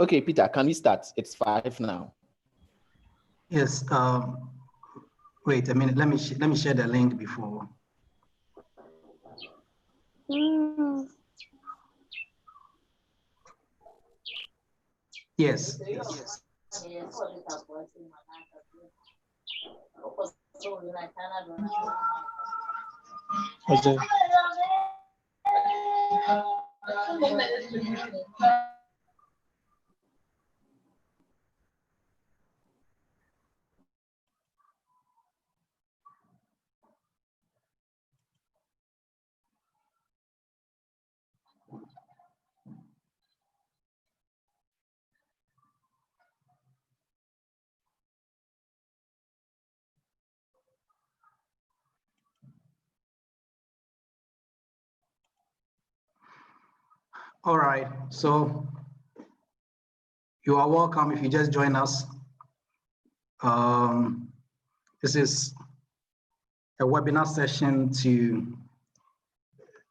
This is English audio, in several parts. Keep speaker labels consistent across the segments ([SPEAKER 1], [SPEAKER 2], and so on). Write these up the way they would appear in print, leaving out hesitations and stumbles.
[SPEAKER 1] Okay, Peter, can we start? It's 5 now.
[SPEAKER 2] Yes. Wait a minute. Let me share the link before. Yes. Yes.
[SPEAKER 3] Okay.
[SPEAKER 2] All right. So you are welcome if you just join us. This is a webinar session to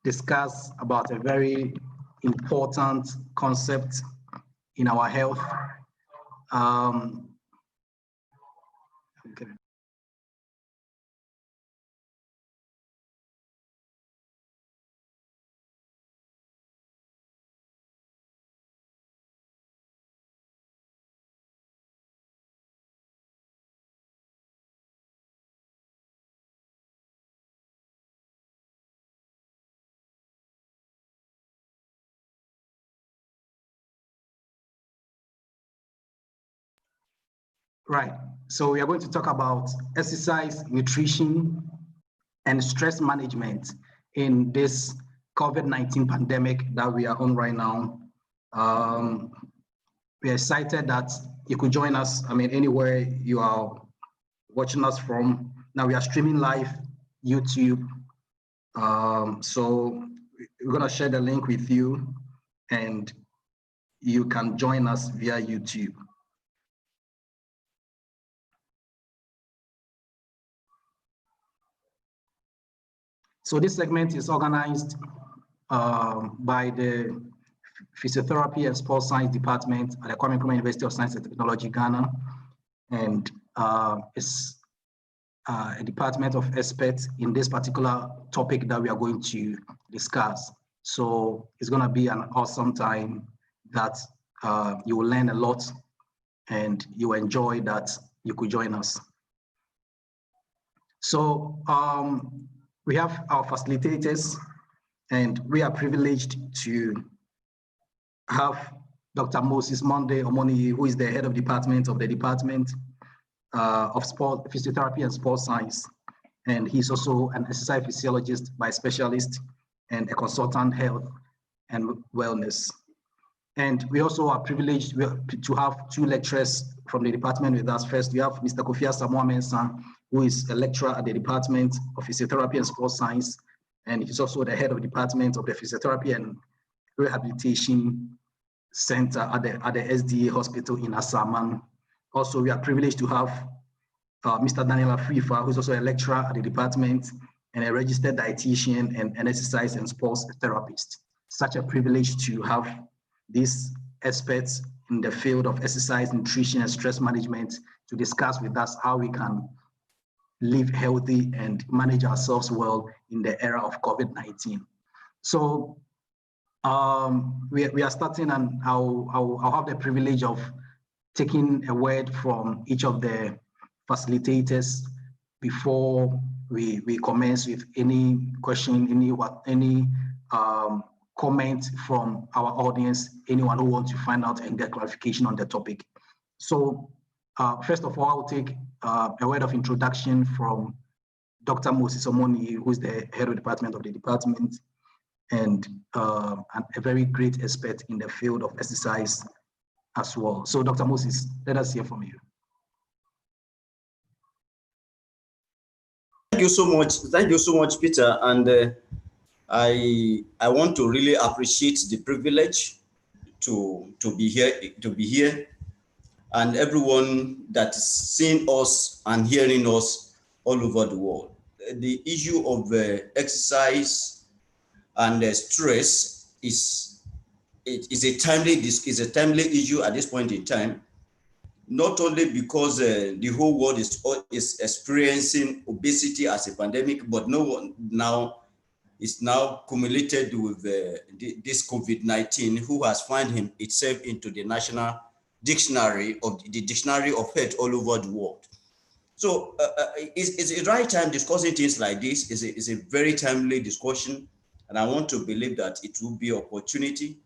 [SPEAKER 2] discuss about a very important concept in our health. Okay. Right. So we are going to talk about exercise, nutrition, and stress management in this COVID-19 pandemic that we are on right now. We are excited that you could join us. I mean, anywhere you are watching us from. Now we are streaming live, YouTube. So we're gonna share the link with you and you can join us via YouTube. So this segment is organized by the Physiotherapy and Sports Science Department at the Kwame Nkrumah University of Science and Technology, Ghana. And it's a department of experts in this particular topic that we are going to discuss. So it's gonna be an awesome time that you will learn a lot and you enjoy that you could join us. So we have our facilitators and we are privileged to have Dr. Moses Monday Omoni, who is the head of department of the Department of Sport, Physiotherapy and Sports Science. And he's also an exercise physiologist by specialist and a consultant health and wellness. And we also are privileged to have 2 lecturers from the department with us. First, we have Mr. Kofi Samoa Mensah, who is a lecturer at the Department of Physiotherapy and Sports Science. And he's also the head of the Department of the Physiotherapy and Rehabilitation Center at the SDA Hospital in Asaman. Also, we are privileged to have Mr. Daniel Afrifa, who's also a lecturer at the department and a registered dietitian and an exercise and sports therapist. Such a privilege to have these experts in the field of exercise, nutrition, and stress management to discuss with us how we can live healthy and manage ourselves well in the era of COVID-19. So we are starting, and I'll have the privilege of taking a word from each of the facilitators before we commence with any question, any comment from our audience, anyone who wants to find out and get clarification on the topic. So first of all, I will take a word of introduction from Dr. Moses Omoni, who is the head of department of the department and a very great expert in the field of exercise as well. So Dr. Moses, let us hear from you.
[SPEAKER 4] Thank you so much. Thank you so much, Peter. And I want to really appreciate the privilege to be here, and everyone that is seeing us and hearing us all over the world. The issue of exercise and stress is it is a timely issue at this point in time, not only because the whole world is experiencing obesity as a pandemic, but no one now is now cumulated with this COVID-19, who has found itself into the national dictionary of the dictionary of health all over the world. So it's a right time discussing things like this. Is a very timely discussion, and I want to believe that it will be an opportunity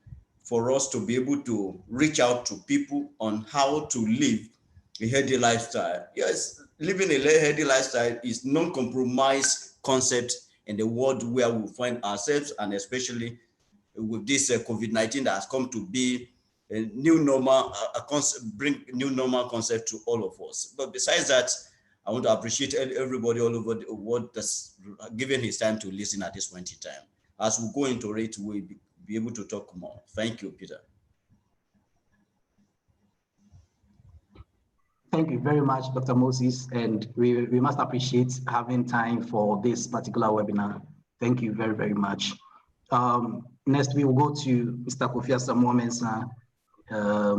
[SPEAKER 4] for us to be able to reach out to people on how to live a healthy lifestyle. Yes, living a healthy lifestyle is non-compromise concept in the world where we find ourselves, and especially with this COVID-19 that has come to be a new normal, bring new normal concept to all of us. But besides that, I want to appreciate everybody all over the world that's given his time to listen at this point in time. As we go into it, we'll be able to talk more. Thank you, Peter.
[SPEAKER 2] Thank you very much, Dr. Moses, and we must appreciate having time for this particular webinar. Thank you very, very much. Next, we will go to Mr. Kofi Asamoah-Mensah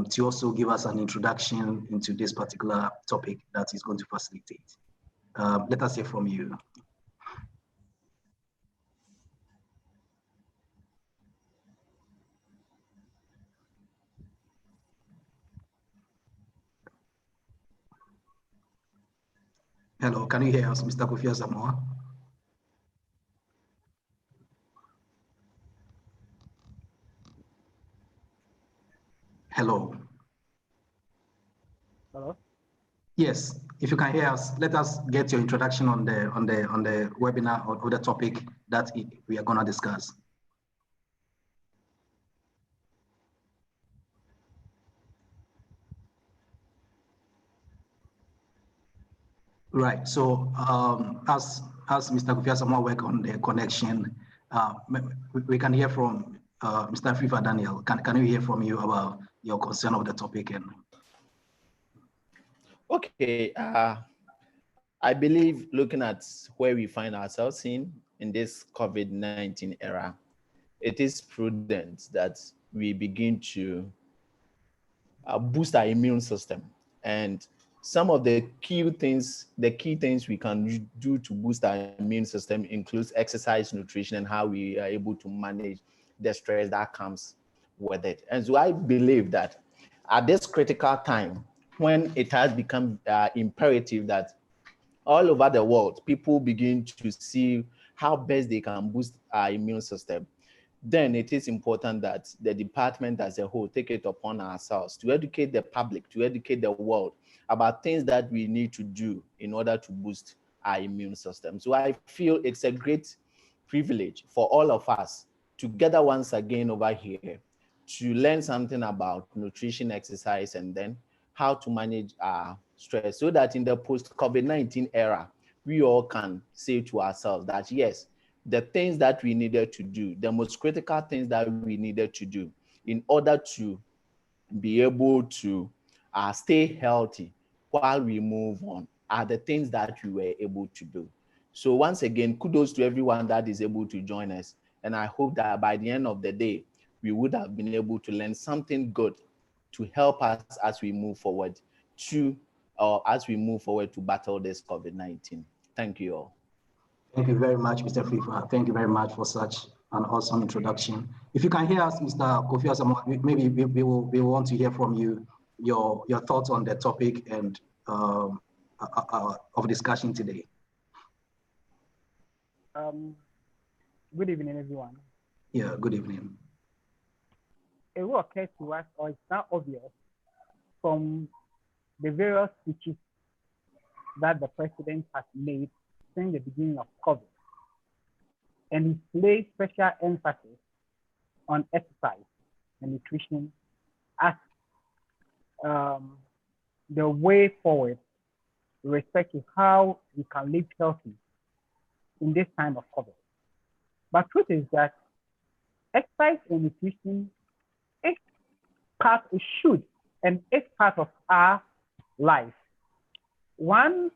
[SPEAKER 2] to also give us an introduction into this particular topic that he's going to facilitate. Let us hear from you. Hello, can you hear us, Mr. Kofi Asamoah? Hello.
[SPEAKER 5] Hello.
[SPEAKER 2] Yes, if you can hear us, let us get your introduction on the webinar or the topic that we are going to discuss. Right. So as Mr. Kofi Asamoah work on the connection, we can hear from Mr. Fifa Daniel. Can we hear from you about your concern of the topic? And
[SPEAKER 1] okay, I believe looking at where we find ourselves in this COVID-19 era, it is prudent that we begin to boost our immune system. And some of the key things we can do to boost our immune system includes exercise, nutrition, and how we are able to manage the stress that comes with it. And so I believe that at this critical time, when it has become imperative that all over the world, people begin to see how best they can boost our immune system, then it is important that the department as a whole take it upon ourselves to educate the public, to educate the world about things that we need to do in order to boost our immune system. So I feel it's a great privilege for all of us to gather once again over here to learn something about nutrition, exercise, and then how to manage our stress, so that in the post-COVID-19 era, we all can say to ourselves that, yes, the things that we needed to do, the most critical things that we needed to do in order to be able to stay healthy while we move on are the things that we were able to do. So once again, kudos to everyone that is able to join us. And I hope that by the end of the day, we would have been able to learn something good to help us as we move forward to battle this COVID-19. Thank you all.
[SPEAKER 2] thank you very much, Mr. FIFA. Thank you very much for such an awesome introduction. If you can hear us, Mr. Kofi Asamoah, maybe we will want to hear from you your thoughts on the topic and of discussion today.
[SPEAKER 5] Good evening, everyone.
[SPEAKER 2] Yeah, good evening.
[SPEAKER 5] It will occur to us, or it's not obvious, from the various speeches that the president has made since the beginning of COVID. And he placed special emphasis on exercise and nutrition as the way forward with respect to how we can live healthy in this time of COVID. But truth is that exercise and nutrition is part, it should, and it's part of our life. One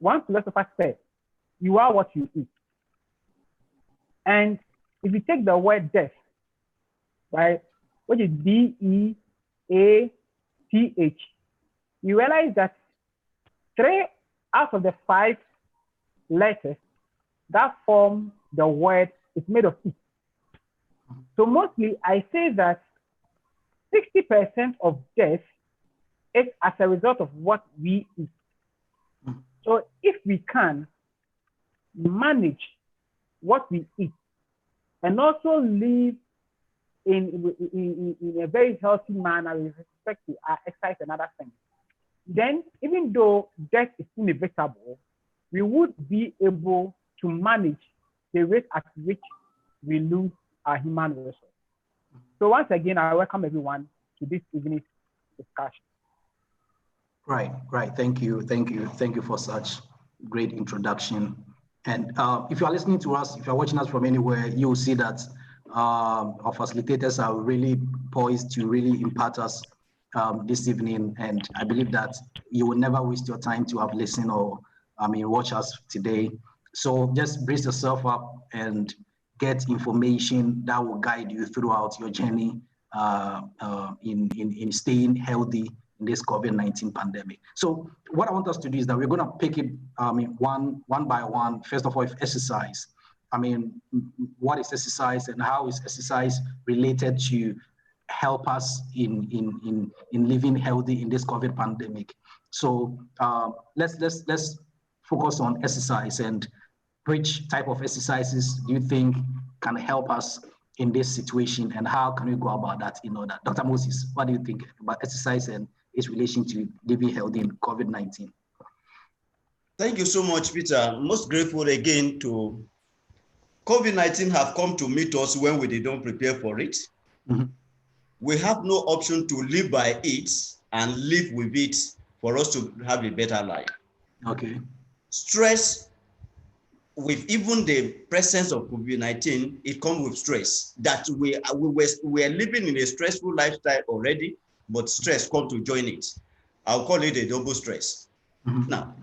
[SPEAKER 5] philosopher said, "You are what you eat." And if you take the word death right? Which is DEATH. You realize that 3 out of the 5 letters that form the word is made of E. So mostly I say that 60% of death is as a result of what we eat. So if we can manage what we eat and also live in a very healthy manner with respect to our exercise and other things, then even though death is inevitable, we would be able to manage the rate at which we lose our human resource. So once again, I welcome everyone to this evening's discussion.
[SPEAKER 2] Right. Thank you for such great introduction. And if you are listening to us, if you're watching us from anywhere, you will see that our facilitators are really poised to really impart us this evening. And I believe that you will never waste your time to have listened or watch us today. So just brace yourself up and get information that will guide you throughout your journey in staying healthy in this COVID-19 pandemic. So what I want us to do is that we're going to pick it one by one. First of all, exercise. What is exercise and how is exercise related to help us in living healthy in this COVID pandemic? So let's focus on exercise, and which type of exercises do you think can help us in this situation, and how can we go about that in order? Dr. Moses, what do you think about exercise and its relation to living healthy in COVID-19?
[SPEAKER 4] Thank you so much, Peter. Most grateful again to COVID-19 have come to meet us when we don't prepare for it. Mm-hmm. We have no option to live by it and live with it for us to have a better life. Okay. Stress, with even the presence of COVID-19, it comes with stress. That we are living in a stressful lifestyle already, but stress comes to join it. I'll call it a double stress. Mm-hmm. Now,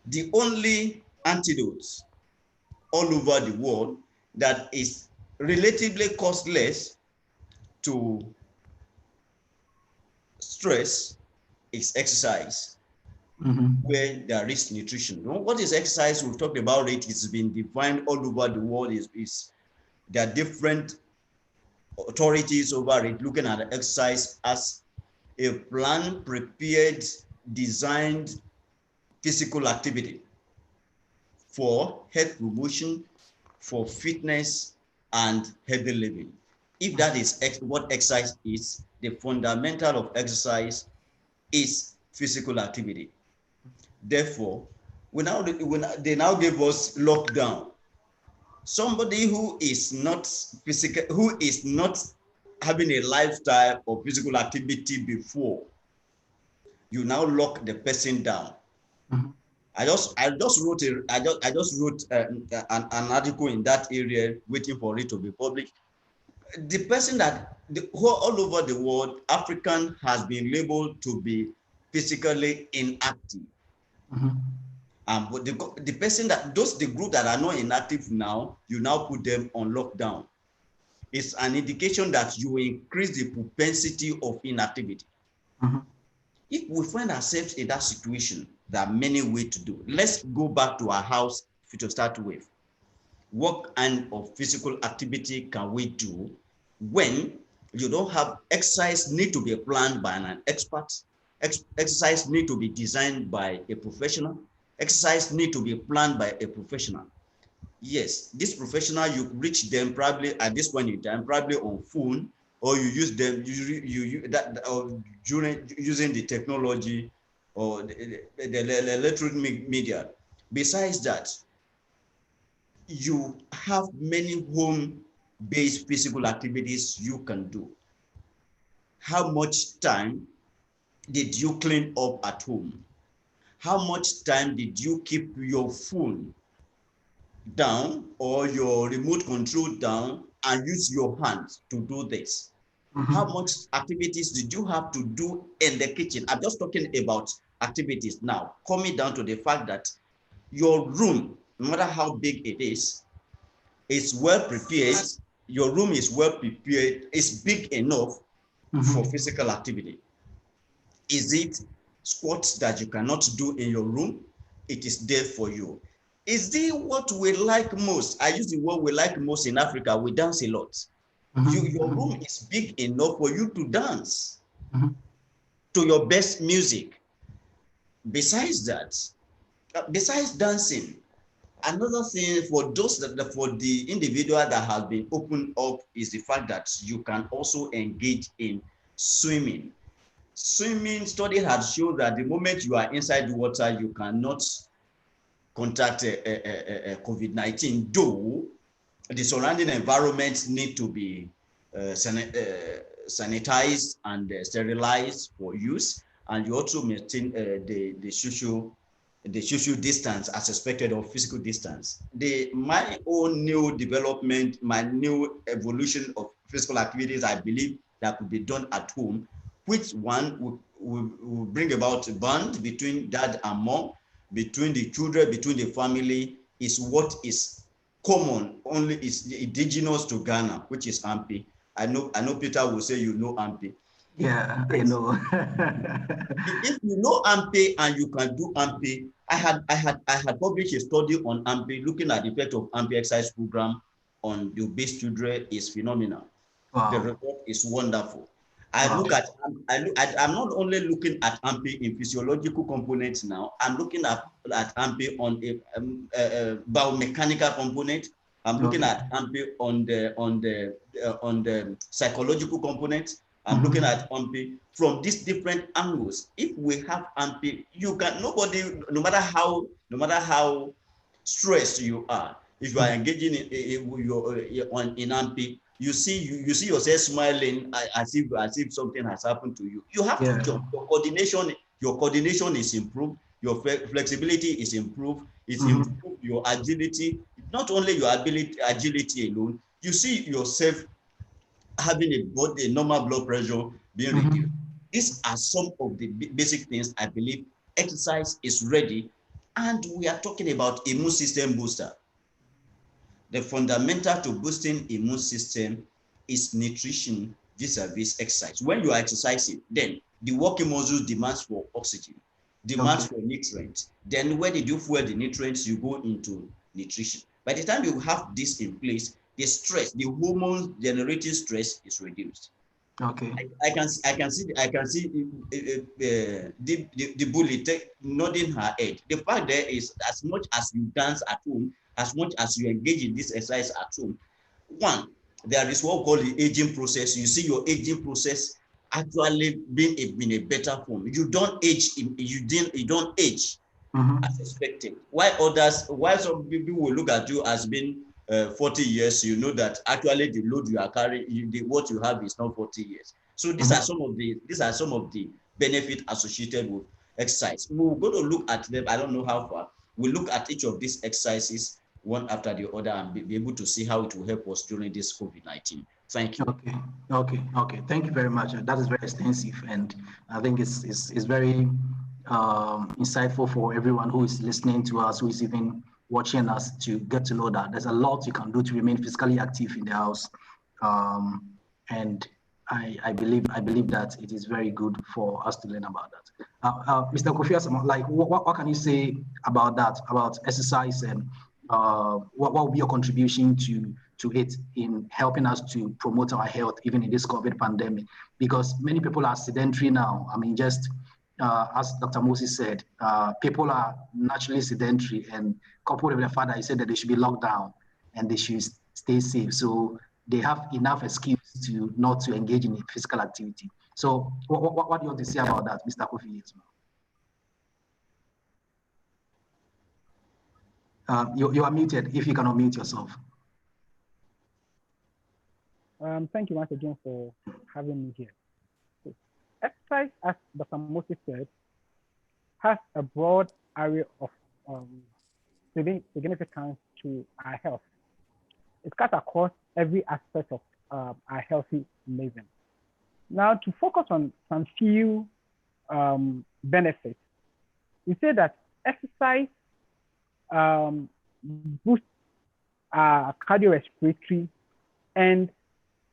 [SPEAKER 4] the only antidote all over the world that is relatively costless to stress is exercise. Mm-hmm. Where there is nutrition. You know, what is exercise? We've talked about it. It's been defined all over the world. There are different authorities over it looking at exercise as a plan, prepared, designed physical activity for health promotion, for fitness, and healthy living. If that is what exercise is, the fundamental of exercise is physical activity. Therefore, when they now give us lockdown, somebody who is not having a lifestyle of physical activity before, you now lock the person down. Mm-hmm. I just wrote an article in that area, waiting for it to be public. The person that all over the world, African has been labeled to be physically inactive. Mm-hmm. But the person the group that are not inactive now, you now put them on lockdown. It's an indication that you increase the propensity of inactivity. Mm-hmm. If we find ourselves in that situation, there are many ways to do. Let's go back to our house to start with. What kind of physical activity can we do when you don't have exercise need to be planned by an expert? Exercise need to be designed by a professional. Exercise need to be planned by a professional. Yes, this professional, you reach them probably at this point in time, probably on phone, or you use them using the technology or the electronic media. Besides that, you have many home-based physical activities you can do. How much time did you clean up at home? How much time did you keep your phone down or your remote control down and use your hands to do this? Mm-hmm. How much activities did you have to do in the kitchen? I'm just talking about activities now, coming down to the fact that your room, no matter how big it is well prepared. your room is well prepared, it's big enough for physical activity. Is it squats that you cannot do in your room? It is there for you. Is it what we like most? I use the word we like most in Africa. We dance a lot. Your room is big enough for you to dance to your best music. Besides that, besides dancing, another thing for those that for the individual that has been opened up is the fact that you can also engage in swimming. Swimming study has shown that the moment you are inside the water, you cannot contact COVID-19, though the surrounding environment need to be sanitized and sterilized for use, and you also maintain the social distance as expected, or physical distance. My own new development, my new evolution of physical activities, I believe that could be done at home, which one will bring about a bond between dad and mom, between the children, between the family, is what is common, only is indigenous to Ghana, which is Ampi. I know Peter will say you know Ampi.
[SPEAKER 2] Yeah, I know.
[SPEAKER 4] If you know Ampi and you can do Ampi, I had published a study on Ampi, looking at the effect of Ampi exercise program on the obese children is phenomenal.
[SPEAKER 2] Wow.
[SPEAKER 4] The report is wonderful. I'm not only looking at Ampi in physiological components now. I'm looking at Ampi on a biomechanical component. I'm looking at Ampi on the psychological component. I'm looking at Ampi from these different angles. If we have Ampi, you can no matter how stressed you are, if you are engaging in Ampi, you see yourself smiling as if something has happened to you. You have to jump. Your coordination is improved. Your flexibility is improved. It's improved your agility. Not only your agility alone. You see yourself having a normal blood pressure being reduced. These are some of the basic things I believe exercise is ready, and we are talking about immune system booster. The fundamental to boosting immune system is nutrition vis-a-vis exercise. When you are exercising, then the working muscles demands for oxygen, demands for nutrients. Then where did you fuel the nutrients? You go into nutrition. By the time you have this in place, the stress, the hormone generating stress is reduced.
[SPEAKER 2] Okay.
[SPEAKER 4] I can see the bully nodding her head. The fact there is, as much as you dance at home, as much as you engage in this exercise at home, one, there is what we call the aging process. You see your aging process actually being in a better form. You don't age. You don't age as expected. Why some people will look at you as being 40 years, you know that actually the load you are carrying, what you have is not 40 years. So these are some of the benefits associated with exercise. We're going to look at them. I don't know how far. We'll look at each of these exercises one after the other and be able to see how it will help us during this COVID-19. Thank you.
[SPEAKER 2] Okay. Thank you very much. That is very extensive, and I think it's very insightful for everyone who is listening to us, who is even watching us, to get to know that there's a lot you can do to remain physically active in the house. And I believe that it is very good for us to learn about that. Mr. Kofi Asama, like what can you say about that, about exercise, and what will be your contribution to it in helping us to promote our health even in this COVID pandemic? Because many people are sedentary now. I mean, just as Dr. Moses said, people are naturally sedentary, and coupled with the fact that he said that they should be locked down and they should stay safe. So they have enough excuse to not to engage in physical activity. So what do you want to say about that, Mr. Kofi? You are muted if you cannot mute yourself.
[SPEAKER 5] Thank you once again for having me here. So, exercise, as Dr. Moses said, has a broad area of significance to our health. It cuts across every aspect of our healthy living. Now, to focus on some few benefits, we say that exercise boosts our cardiorespiratory and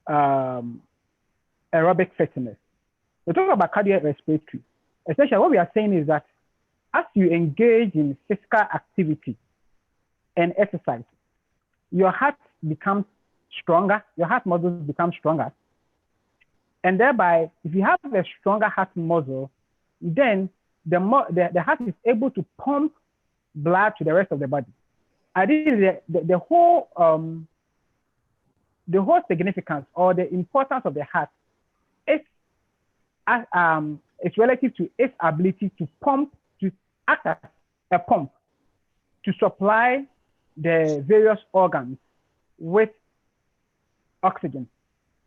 [SPEAKER 5] aerobic fitness. We talk about cardiorespiratory. Essentially, what we are saying is that as you engage in physical activity and exercise, your heart becomes stronger, your heart muscles become stronger. And thereby, if you have a stronger heart muscle, then the heart is able to pump blood to the rest of the body. I think the whole significance or the importance of the heart is it's relative to its ability to pump, to act as a pump, to supply the various organs with oxygen.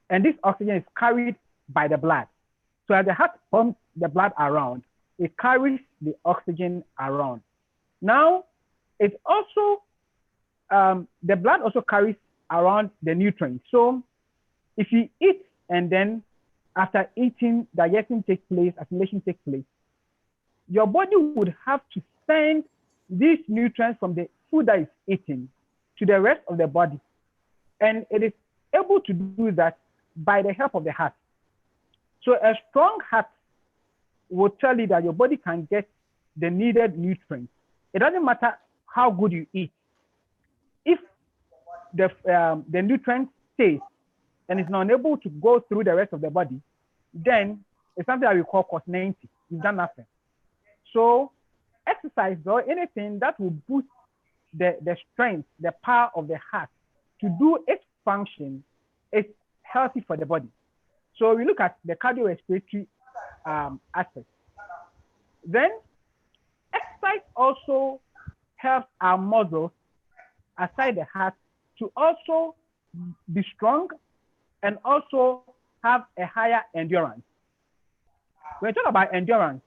[SPEAKER 5] And this oxygen is carried by the blood. So as the heart pumps the blood around, it carries the oxygen around. Now, it's also, the blood also carries around the nutrients. So if you eat and then after eating, digestion takes place, assimilation takes place, your body would have to send these nutrients from the food that is eaten to the rest of the body. And it is able to do that by the help of the heart. So a strong heart will tell you that your body can get the needed nutrients. It doesn't matter how good you eat. If the nutrients stay and is not able to go through the rest of the body, then it's something that we call cost 90. You've done nothing. So exercise or anything that will boost the strength, the power of the heart to do its function is healthy for the body. So we look at the cardiorespiratory aspect. Then exercise also helps our muscles aside the heart to also be strong and also have a higher endurance. When we talk about endurance,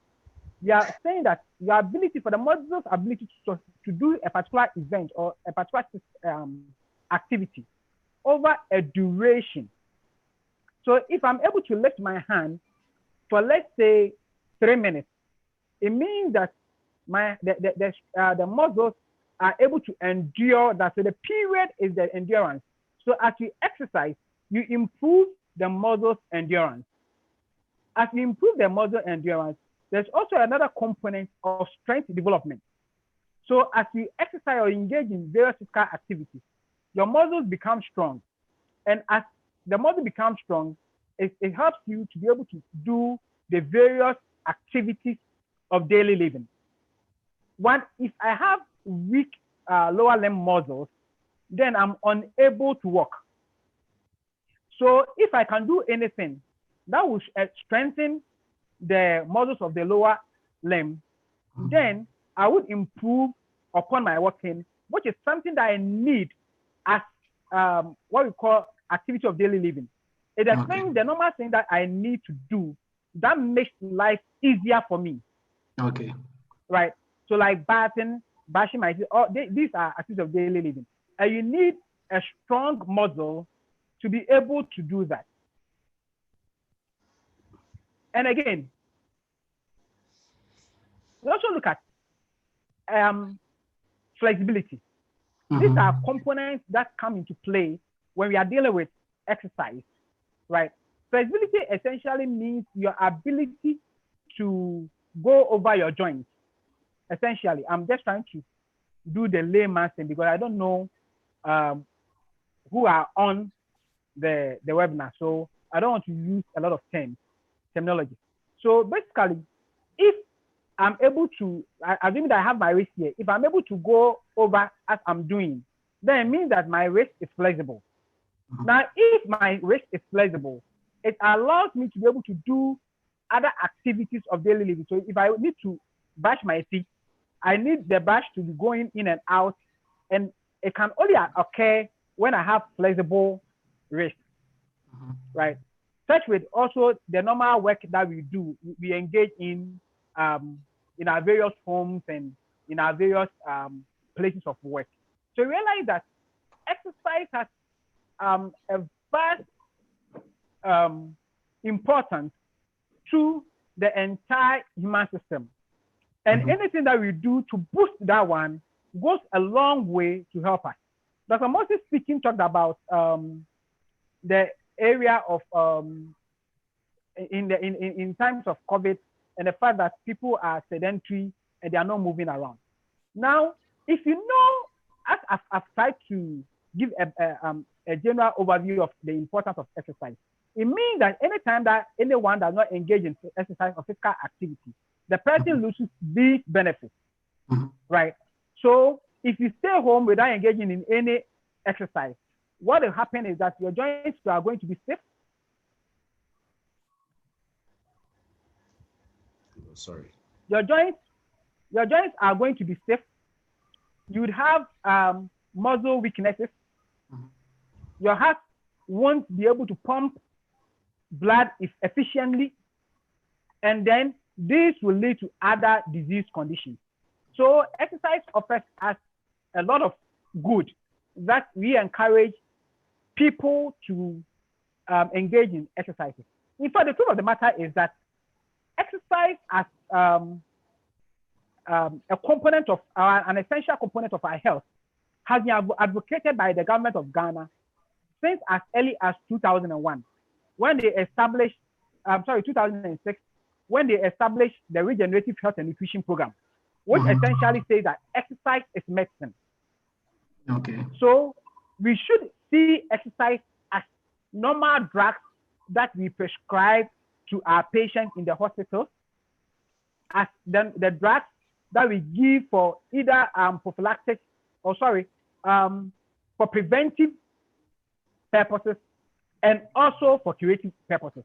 [SPEAKER 5] we are saying that your ability for the muscles ability to do a particular event or a particular activity over a duration. So if I'm able to lift my hand for, let's say, 3 minutes, it means that the muscles are able to endure that. So the period is the endurance. So as you exercise, you improve the muscles endurance. As you improve the muscle endurance, there's also another component of strength development. So as you exercise or engage in various physical activities, your muscles become strong. And as the muscle becomes strong, it helps you to be able to do the various activities of daily living. If I have weak lower limb muscles, then I'm unable to walk. So if I can do anything that will strengthen the muscles of the lower limb, then I would improve upon my walking, which is something that I need as what we call activity of daily living. It's the thing, the normal thing that I need to do that makes life easier for me.
[SPEAKER 2] Okay.
[SPEAKER 5] Right. So like bashing my teeth, these are activities of daily living. And you need a strong muscle to be able to do that. And again, we also look at flexibility. These are components that come into play when we are dealing with exercise, right? Flexibility essentially means your ability to go over your joints. Essentially, I'm just trying to do the layman's thing because I don't know who are on the webinar. So I don't want to use a lot of terminology. So basically, if I'm able to, assuming that I have my wrist here, if I'm able to go over as I'm doing, then it means that my wrist is flexible. Now, if my wrist is flexible, it allows me to be able to do other activities of daily living. So if I need to brush my teeth, I need the brush to be going in and out, and it can only occur when I have flexible wrist, right? Such with also the normal work that we do, we engage in our various homes and in our various places of work. So realize that exercise has a vast importance to the entire human system. And anything that we do to boost that one goes a long way to help us. Dr. Moses speaking talked about the area of in times of COVID and the fact that people are sedentary and they are not moving around. Now, if you know, as I've tried to give a general overview of the importance of exercise, it means that anytime that anyone does not engage in exercise or physical activity, the person loses these benefits, right? So if you stay home without engaging in any exercise, what will happen is that your joints are going to be stiff.
[SPEAKER 4] Sorry.
[SPEAKER 5] Your joints are going to be stiff. You would have muscle weaknesses. Your heart won't be able to pump blood efficiently, and then this will lead to other disease conditions. So exercise offers us a lot of good that we encourage people to engage in exercises. In fact, the truth of the matter is that exercise as a component of an essential component of our health has been advocated by the government of Ghana since as early as 2001, when they established, 2006, when they established the Regenerative Health and Nutrition Program, which essentially says that exercise is medicine.
[SPEAKER 2] Okay.
[SPEAKER 5] So we should see exercise as normal drugs that we prescribe to our patients in the hospital, as then the drugs that we give for either prophylactic or for preventive purposes and also for curative purposes.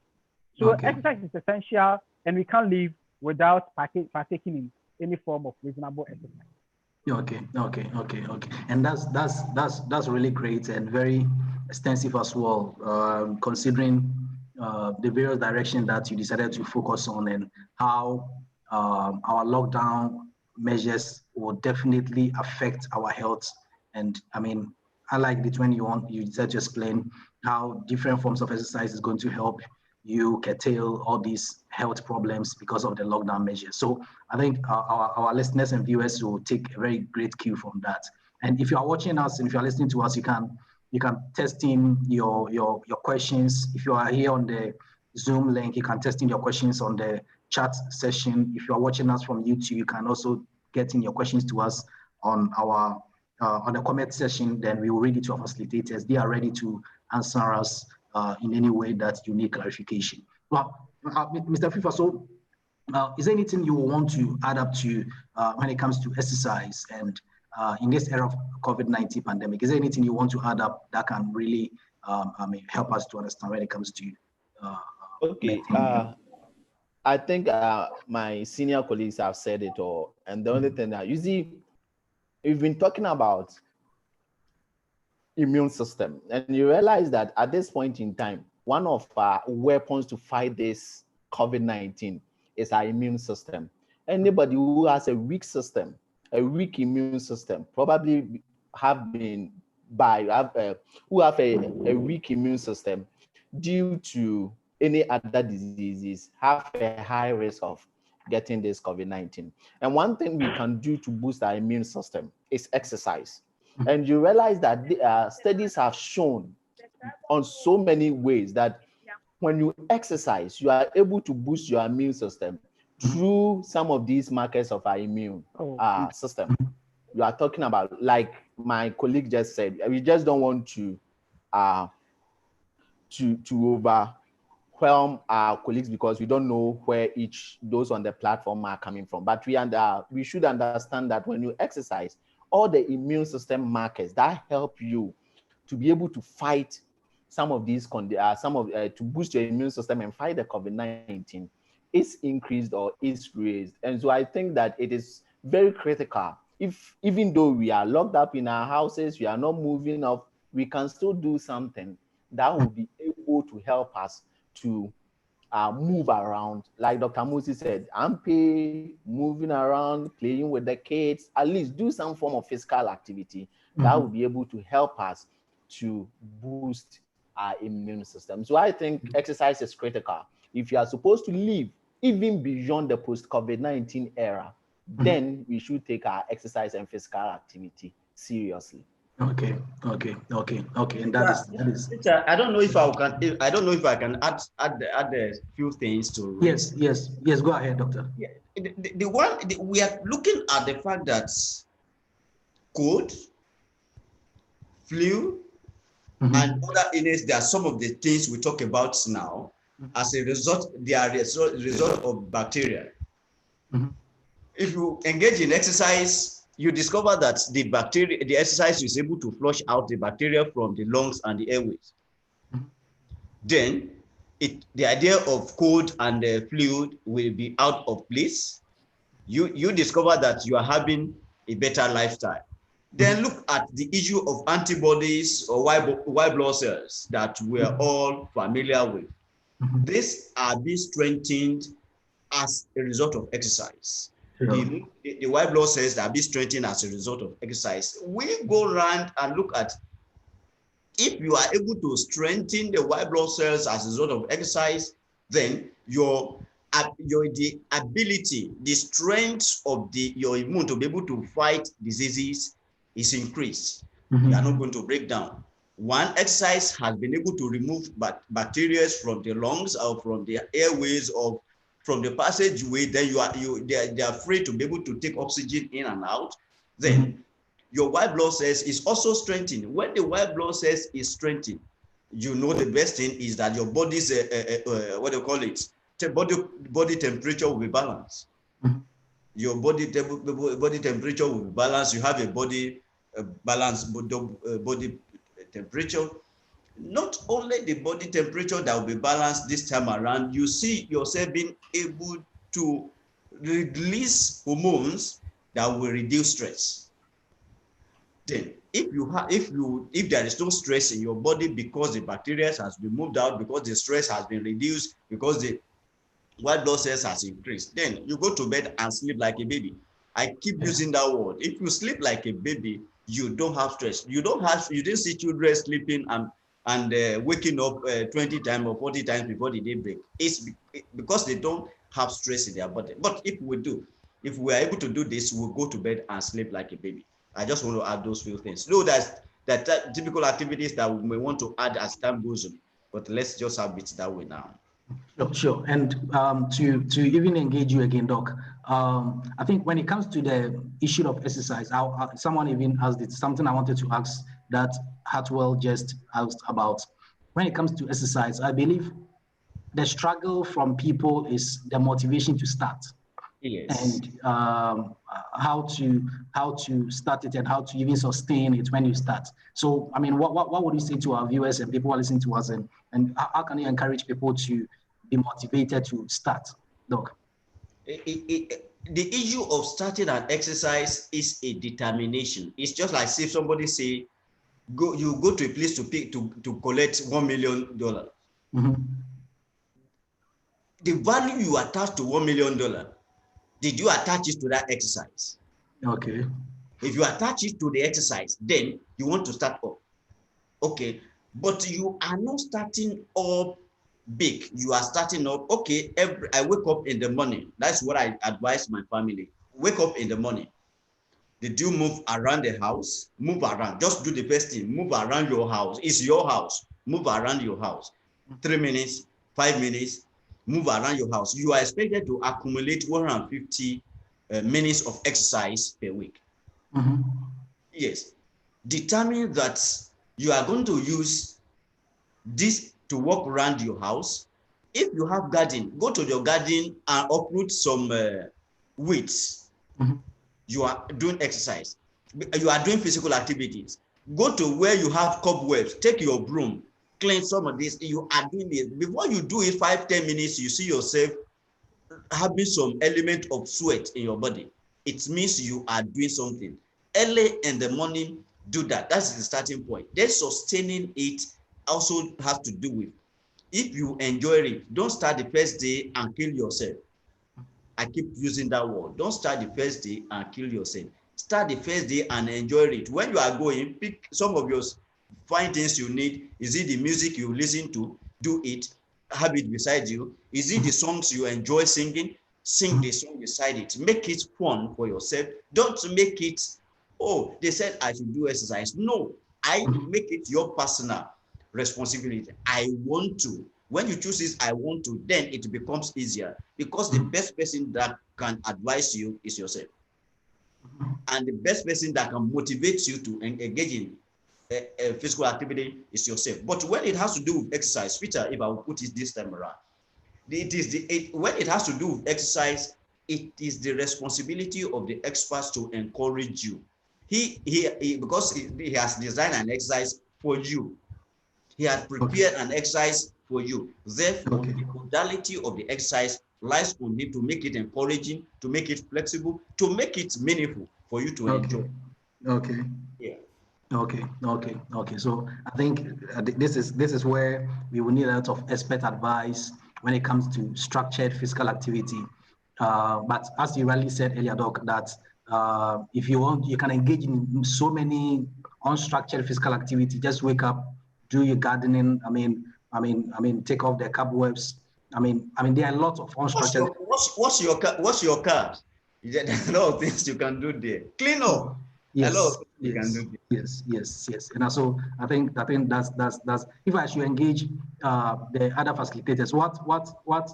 [SPEAKER 5] So exercise is essential, and we can't live without partaking in any form of reasonable exercise.
[SPEAKER 2] Okay. And that's really great and very extensive as well, considering the various directions that you decided to focus on and how our lockdown measures will definitely affect our health. And I mean, I like the 21 you decided to explain how different forms of exercise is going to help you curtail all these health problems because of the lockdown measures. So I think our listeners and viewers will take a very great cue from that. And if you are watching us and if you are listening to us, you can test in your questions. If you are here on the Zoom link, you can test in your questions on the chat session. If you are watching us from YouTube, you can also get in your questions to us on our on the comment section. Then we will read it to our facilitators. They are ready to answer us in any way that you need clarification. Well, Mr. FIFA, so is there anything you want to add up to when it comes to exercise and in this era of COVID-19 pandemic? Is there anything you want to add up that can really help us to understand when it comes to
[SPEAKER 1] okay. I think my senior colleagues have said it all. And the only thing that you see, we've been talking about immune system, and you realize that at this point in time, one of our weapons to fight this COVID-19 is our immune system. Anybody who has a weak system, a weak immune system, probably who have a weak immune system due to any other diseases, have a high risk of getting this COVID-19. And one thing we can do to boost our immune system is exercise. And you realize that the, studies have shown on so many ways that when you exercise, you are able to boost your immune system through some of these markers of our immune system. You are talking about, like my colleague just said, we just don't want to overwhelm our colleagues because we don't know where those on the platform are coming from. But we should understand that when you exercise, all the immune system markers that help you to be able to fight some of these to boost your immune system and fight the COVID-19 is increased or is raised. And so I think that it is very critical. If even though we are locked up in our houses, we are not moving up, we can still do something that will be able to help us to move around. Like Dr. Musi said, moving around, playing with the kids, at least do some form of physical activity that will be able to help us to boost our immune system. So I think exercise is critical. If you are supposed to live even beyond the post-COVID-19 era, then we should take our exercise and physical activity seriously.
[SPEAKER 2] Okay. And that is.
[SPEAKER 4] Peter, I don't know if I can add a few things to it.
[SPEAKER 2] Yes. Go ahead, doctor.
[SPEAKER 4] Yeah, we are looking at the fact that cold, flu, and other illness. There are some of the things we talk about now. As a result, they are result of bacteria. If you engage in exercise, you discover that the exercise is able to flush out the bacteria from the lungs and the airways. Then the idea of cold and fluid will be out of place. You discover that you are having a better lifestyle. Then look at the issue of antibodies or white blood cells that we're all familiar with. These are being strengthened as a result of exercise. The white blood cells that are being strengthened as a result of exercise. We go around and look at if you are able to strengthen the white blood cells as a result of exercise, then the ability, the strength of your immune to be able to fight diseases is increased. You are not going to break down. One, exercise has been able to remove bacteria from the lungs or from the airways or from the passageway. Then they are free to be able to take oxygen in and out. Then your white blood cells is also strengthened. When the white blood cells is strengthened, you know the best thing is that your body's what do you call it? Body temperature will be balanced. Your body temperature will be balanced. You have a body balanced body temperature. Not only the body temperature that will be balanced this time around, you see yourself being able to release hormones that will reduce stress. Then if there is no stress in your body because the bacteria has been moved out, because the stress has been reduced, because the white blood cells has increased, then you go to bed and sleep like a baby. I keep using that word. If you sleep like a baby, you don't have stress. You didn't see children sleeping and waking up 20 times or 40 times before the day break. It's because they don't have stress in their body. But if we are able to do this, we'll go to bed and sleep like a baby. I just want to add those few things. No, that typical activities that we may want to add as time goes on, but let's just have it that way now.
[SPEAKER 2] Sure. And to even engage you again, Doc, I think when it comes to the issue of exercise, someone even asked it, something I wanted to ask that Hartwell just asked about. When it comes to exercise, I believe the struggle from people is the motivation to start.
[SPEAKER 4] Yes.
[SPEAKER 2] And how to start it and how to even sustain it when you start. So, I mean, what would you say to our viewers and people who are listening to us, and how can you encourage people to be motivated to start, Doc?
[SPEAKER 4] The issue of starting an exercise is a determination. It's just like if somebody say, you go to a place to collect $1 million. The value you attach to $1 million, did you attach it to that exercise?
[SPEAKER 2] Okay.
[SPEAKER 4] If you attach it to the exercise, then you want to start up. Okay, but you are not starting up big. You are starting up, okay, I wake up in the morning. That's what I advise my family. Wake up in the morning. Did you move around the house? Move around. Just do the first thing. Move around your house. It's your house. Move around your house. 3 minutes, 5 minutes. Move around your house. You are expected to accumulate 150 minutes of exercise per week. Yes. Determine that you are going to use this to walk around your house. If you have garden, go to your garden and uproot some weeds. You are doing exercise. You are doing physical activities. Go to where you have cobwebs. Take your broom. Clean some of this. You are doing this. Before you do it 5-10 minutes, you see yourself having some element of sweat in your body. It means you are doing something. Early in the morning, do that. That's the starting point. Then sustaining it also has to do with, if you enjoy it, don't start the first day and kill yourself. I keep using that word. Don't start the first day and kill yourself. Start the first day and enjoy it. When you are going, pick some of your find things you need. Is it the music you listen to? Do it. Have it beside you. Is it the songs you enjoy singing? Sing the song beside it. Make it fun for yourself. Don't make it oh, they said I should do exercise. No, I make it your personal responsibility. I want to. When you choose this, I want to, then it becomes easier because the best person that can advise you is yourself. And the best person that can motivate you to engage in a physical activity is yourself. But when it has to do with exercise, Peter, if I will put it this time around, when it has to do with exercise, it is the responsibility of the experts to encourage you. Because he has designed an exercise for you. He has prepared an exercise for you. Therefore, the modality of the exercise lies on him to make it encouraging, to make it flexible, to make it meaningful for you to enjoy.
[SPEAKER 2] Okay.
[SPEAKER 4] Yeah.
[SPEAKER 2] Okay. So I think this is where we will need a lot of expert advice when it comes to structured physical activity. But as you rightly said earlier, Doc, that if you want, you can engage in so many unstructured physical activity. Just wake up, do your gardening. I mean, take off the cobwebs. I mean, there are a lot of unstructured.
[SPEAKER 4] What's your card? There's a lot of things you can do there. Clean up.
[SPEAKER 2] Yes,
[SPEAKER 4] a lot of things you can do there.
[SPEAKER 2] yes. And also, I think that's if I should engage the other facilitators, what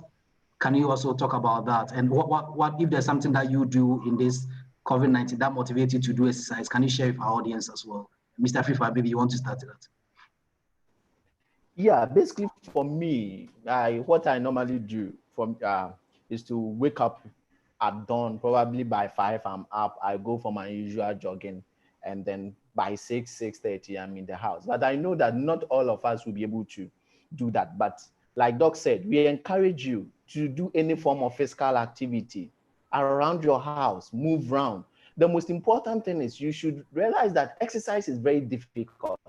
[SPEAKER 2] can you also talk about that? And what if there's something that you do in this COVID-19 that motivates you to do exercise? Can you share with our audience as well? Mr. Fifa, maybe you want to start that.
[SPEAKER 1] Yeah, basically for me, what I normally do is to wake up at dawn, probably by 5 I'm up. I go for my usual jogging, and then by 6:30 I'm in the house. But I know that not all of us will be able to do that. But like Doc said, we encourage you to do any form of physical activity around your house, move around. The most important thing is you should realize that exercise is very difficult.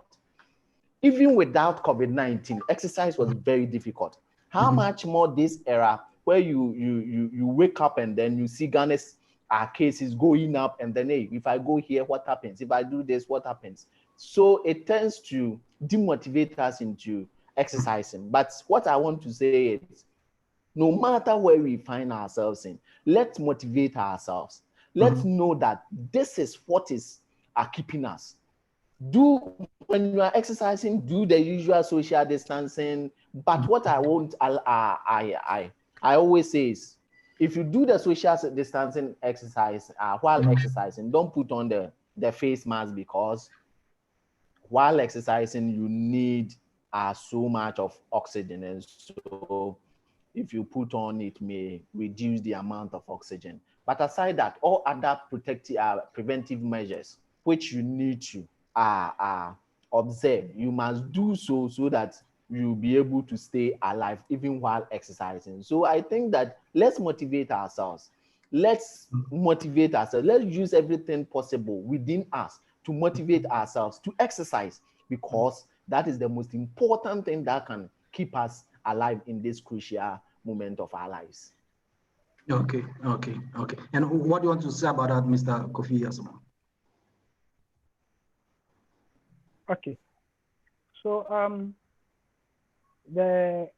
[SPEAKER 1] Even without COVID-19, exercise was very difficult. How much more this era where you wake up and then you see Ghana's cases going up, and then, hey, if I go here, what happens? If I do this, what happens? So it tends to demotivate us into exercising. But what I want to say is, no matter where we find ourselves in, let's motivate ourselves. Let's know that this is what is keeping us. When you are exercising, do the usual social distancing. But what I always say is, if you do the social distancing exercise while exercising, don't put on the face mask, because while exercising you need so much of oxygen, and so if you put on, it may reduce the amount of oxygen. But aside that, all other preventive measures which you need to observe, you must do so that you'll be able to stay alive even while exercising. So I think that let's motivate ourselves. Let's use everything possible within us to motivate ourselves to exercise, because that is the most important thing that can keep us alive in this crucial moment of our lives.
[SPEAKER 2] Okay. And what do you want to say about that, Mr. Kofi Asama?
[SPEAKER 5] Okay. So the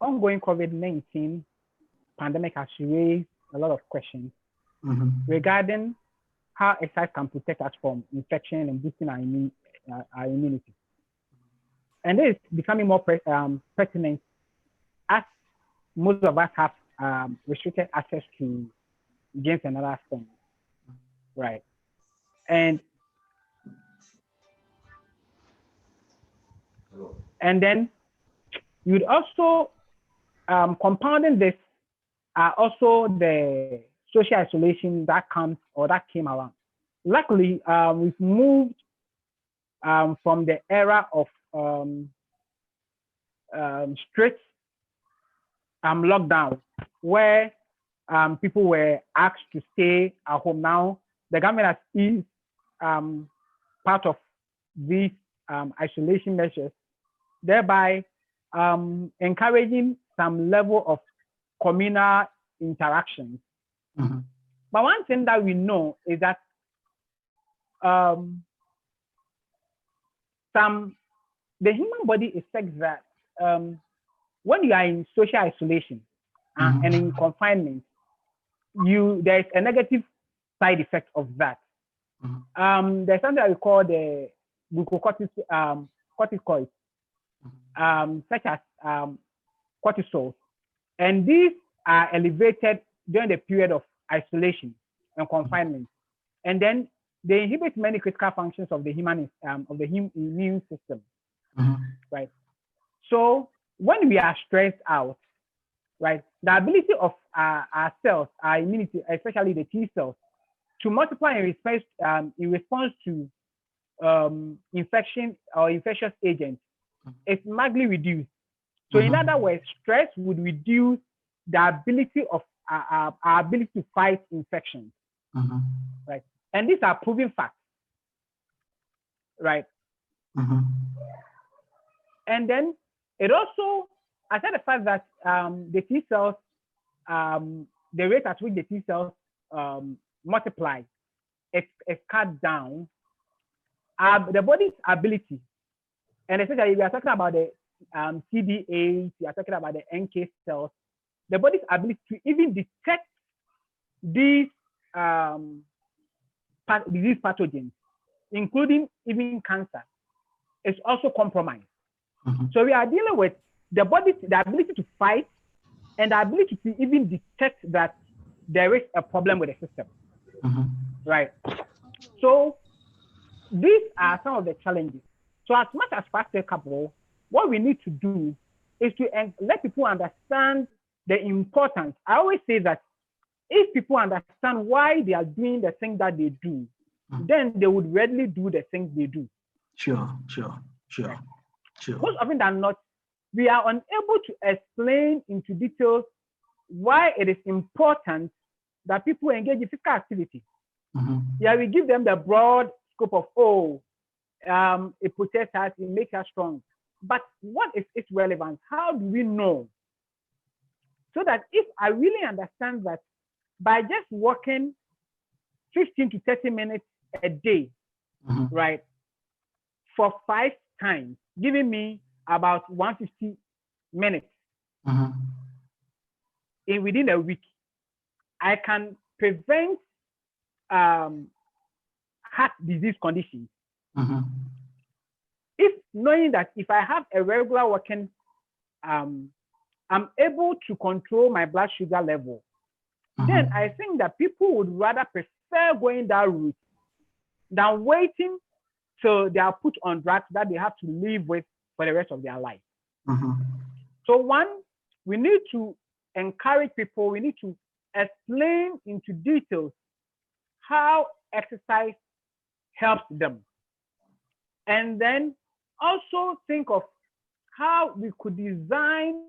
[SPEAKER 5] ongoing COVID-19 pandemic has raised a lot of questions regarding how exercise can protect us from infection and boosting our immunity. And this is becoming more pertinent as most of us have restricted access to gyms and other things, right? And then you'd also, compounding this, also the social isolation that came around. Luckily, we've moved from the era of strict lockdown, where people were asked to stay at home. Now the government has eased part of these isolation measures, thereby encouraging some level of communal interactions. But one thing that we know is that the human body expects that when you are in social isolation and in confinement, there is a negative side effect of that. There's something that we call the glucocorticoids, such as cortisol, and these are elevated during the period of isolation and confinement, and then they inhibit many critical functions of the human immune system, right? So when we are stressed out, right, the ability of our cells, our immunity, especially the T cells, to multiply in response to infection or infectious agents is markedly reduced. So in other words, stress would reduce the ability of our ability to fight infections, right? And these are proven facts, right? And then it also, aside the fact that the T cells, the rate at which the T cells multiply, it's cut down. The body's ability, and especially we are talking about the CD8, we are talking about the NK cells, the body's ability to even detect these disease pathogens, including even cancer, is also compromised. So we are dealing with the ability to fight and the ability to even detect that there is a problem with the system, right? So these are some of the challenges. So as much as practicable, what we need to do is to let people understand the importance. I always say that if people understand why they are doing the thing that they do, then they would readily do the things they do.
[SPEAKER 2] Sure.
[SPEAKER 5] Most often than not, we are unable to explain into details why it is important that people engage in physical activity. Yeah, we give them the broad scope of, it protects us, it makes us strong. But what is its relevance? How do we know? So that if I really understand that by just walking 15 to 30 minutes a day, right, for 5 times, giving me about 150 minutes within a week, I can prevent heart disease conditions. If knowing that if I have a regular working, I'm able to control my blood sugar level, then I think that people would rather prefer going that route than waiting till they are put on drugs that they have to live with for the rest of their life. So one, we need to encourage people, we need to explain into details how exercise helps them. And then also think of how we could design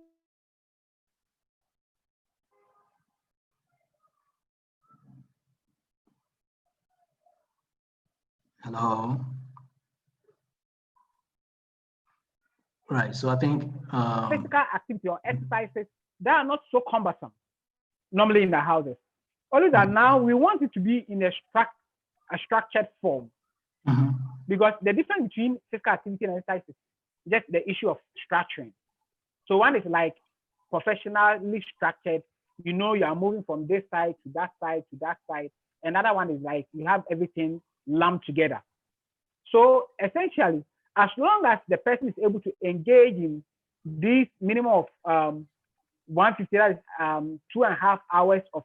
[SPEAKER 2] Hello. Right. So I think
[SPEAKER 5] physical activity or exercises that are not so cumbersome normally in the houses. Only that now we want it to be in a structured form. Because the difference between physical activity and exercise is just the issue of structuring. So one is like professionally structured, you are moving from this side to that side to that side. Another one is like you have everything lumped together. So essentially, as long as the person is able to engage in this minimum of 150, that is 2.5 hours of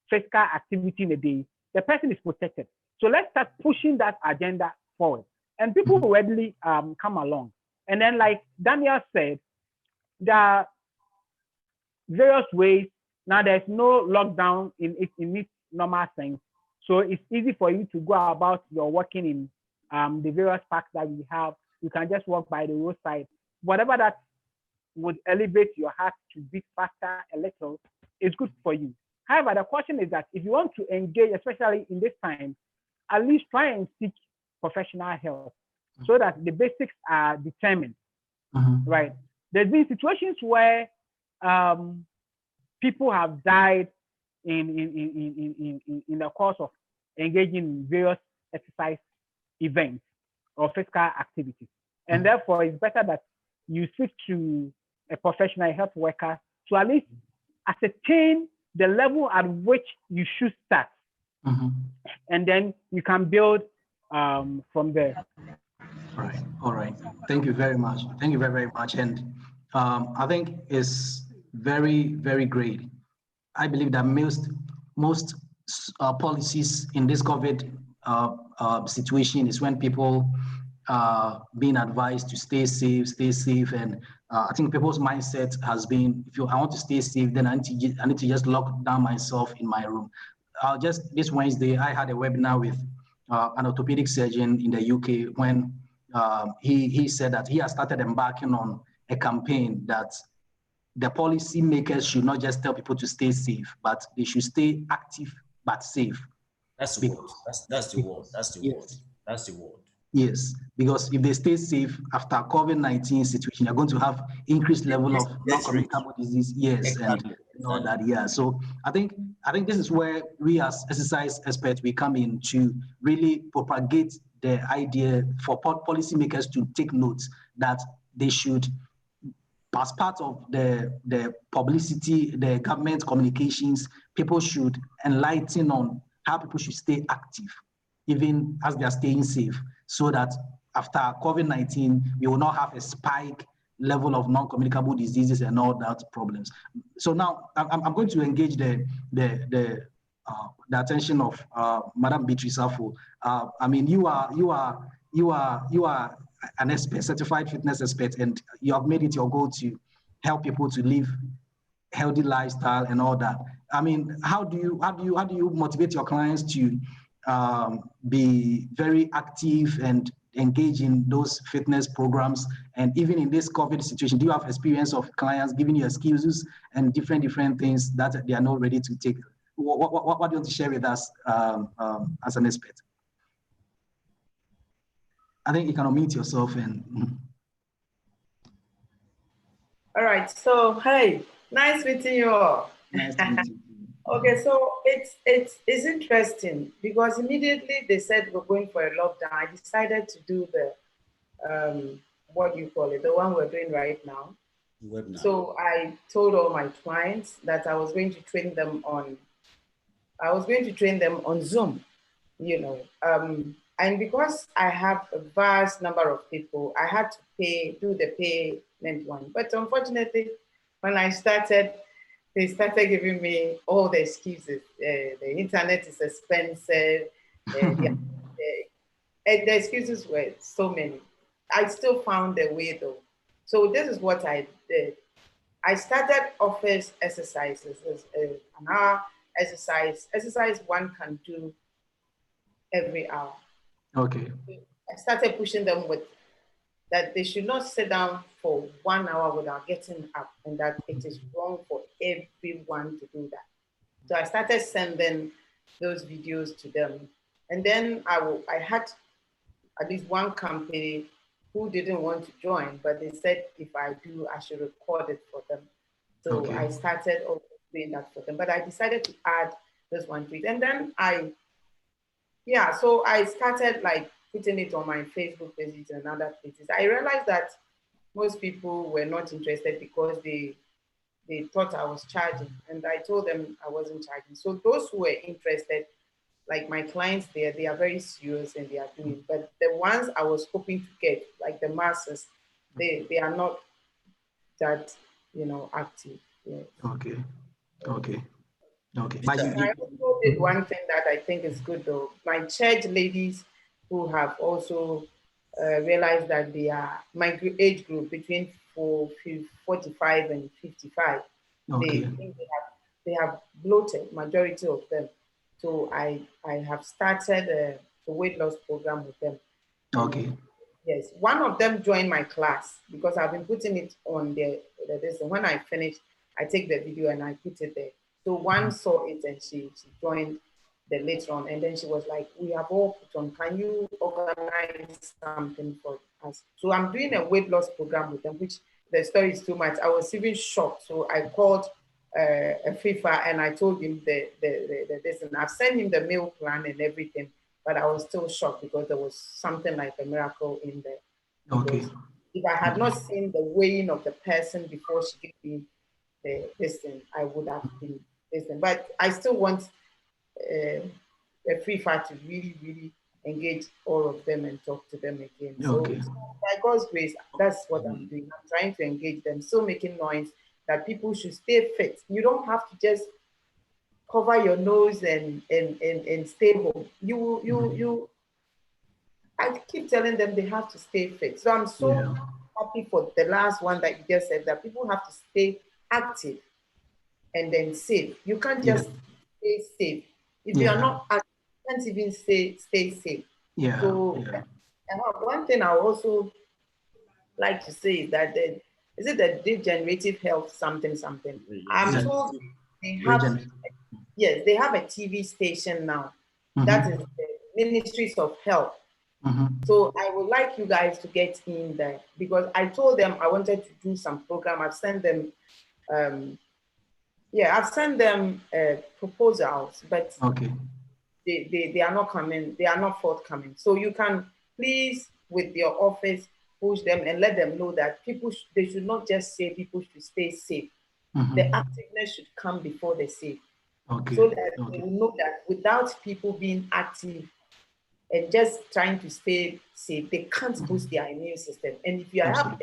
[SPEAKER 5] physical activity in a day, the person is protected. So let's start pushing that agenda forward, and people will readily come along. And then, like Daniel said, there are various ways. Now there's no lockdown in its normal sense, so it's easy for you to go about your working in the various parks that we have. You can just walk by the roadside. Whatever that would elevate your heart to beat faster a little is good for you. However, the question is that if you want to engage, especially in this time, at least try and seek professional help so that the basics are determined, right? There's been situations where people have died in the course of engaging in various exercise events or physical activities. And therefore, it's better that you switch to a professional health worker to at least ascertain the level at which you should start. and then you can build from there.
[SPEAKER 2] All right. Thank you very much. Thank you very, very much. And I think it's very, very great. I believe that most policies in this COVID situation is when people being advised to stay safe. And I think people's mindset has been, I want to stay safe, then I need to just lock down myself in my room. Just this Wednesday, I had a webinar with an orthopedic surgeon in the UK when he said that he has started embarking on a campaign that the policy makers should not just tell people to stay safe, but they should stay active but safe.
[SPEAKER 4] That's the word. That's the word. That's the word. That's the word.
[SPEAKER 2] Yes, because if they stay safe after COVID-19 situation, you're going to have increased level of non-communicable disease. Yes, exactly. And all that. Yeah. So I think this is where we as exercise experts we come in to really propagate the idea for policymakers to take notes that they should, as part of the publicity, the government communications, people should enlighten on how people should stay active, even as they are staying safe, so that after COVID-19, we will not have a spike level of non-communicable diseases and all that problems. So now I'm going to engage the attention of Madam Beatrice Afo. I mean, you are an expert, certified fitness expert, and you have made it your goal to help people to live healthy lifestyle and all that. I mean, how do you motivate your clients to be very active and engage in those fitness programs? And even in this COVID situation, do you have experience of clients giving you excuses and different things that they are not ready to take? What do you want to share with us as an expert? I think you can unmute yourself and.
[SPEAKER 6] All right. So, hey, nice meeting you all.
[SPEAKER 2] Nice to meet you.
[SPEAKER 6] Okay, so it's interesting because immediately they said we're going for a lockdown. I decided to do the what do you call it, the one we're doing right now.
[SPEAKER 4] Webinar.
[SPEAKER 6] So I told all my clients that I was going to train them on Zoom, you know. And because I have a vast number of people, I had to do the payment one. But unfortunately, when I started, they started giving me all the excuses. The internet is expensive. The excuses were so many. I still found a way though. So this is what I did. I started office exercises, an hour exercise one can do every hour. Okay. I started pushing them with that they should not sit down for 1 hour without getting up, and that it is wrong for everyone to do that. So I started sending those videos to them. And then I had at least one company who didn't want to join, but they said if I do, I should record it for them. So I started doing that for them, but I decided to add this one to it. And then so I started like putting it on my Facebook pages and other places. I realized that most people were not interested because they thought I was charging, and I told them I wasn't charging. So those who were interested, like my clients there, they are very serious and they are doing, but the ones I was hoping to get, like the masses, they are not that, active. Yes. Okay. But I also did one thing that I think is good though. My church ladies who have also realized that they are my age group between 45 and 55. They think they have bloated, majority of them. So I have started a weight loss program with them. Okay. Yes, one of them joined my class because I've been putting it on this. And when I finish, I take the video and I put it there. So one saw it and she joined the later on, and then she was like, "We have all put on. Can you organize something for us?" So I'm doing a weight loss program with them, which the story is too much. I was even shocked. So I called a FIFA and I told him this, and I've sent him the meal plan and everything, but I was still shocked because there was something like a miracle in there. Okay. If I had not seen the weighing of the person before she gave me this thing, I would have been listening. But I still want free fat to really engage all of them and talk to them again.
[SPEAKER 2] Okay.
[SPEAKER 6] So by God's grace, that's what I'm doing. I'm trying to engage them, so making noise that people should stay fit. You don't have to just cover your nose and stay home. I keep telling them they have to stay fit. So I'm so happy for the last one that you just said, that people have to stay active and then safe. You can't just stay safe. If you are not active, you can't even stay safe.
[SPEAKER 2] Yeah.
[SPEAKER 6] So one thing I also like to say is that is it the degenerative health something? I'm told they have, yes, they have a TV station now. That is the Ministries of Health. So I would like you guys to get in there, because I told them I wanted to do some program. I've sent them, I've sent them proposals, but they are not coming. They are not forthcoming. So you can please, with your office, push them and let them know that people they should not just say people should stay safe. The activeness should come before the safe, so that they will know that without people being active and just trying to stay safe, they can't boost their immune system. And if you are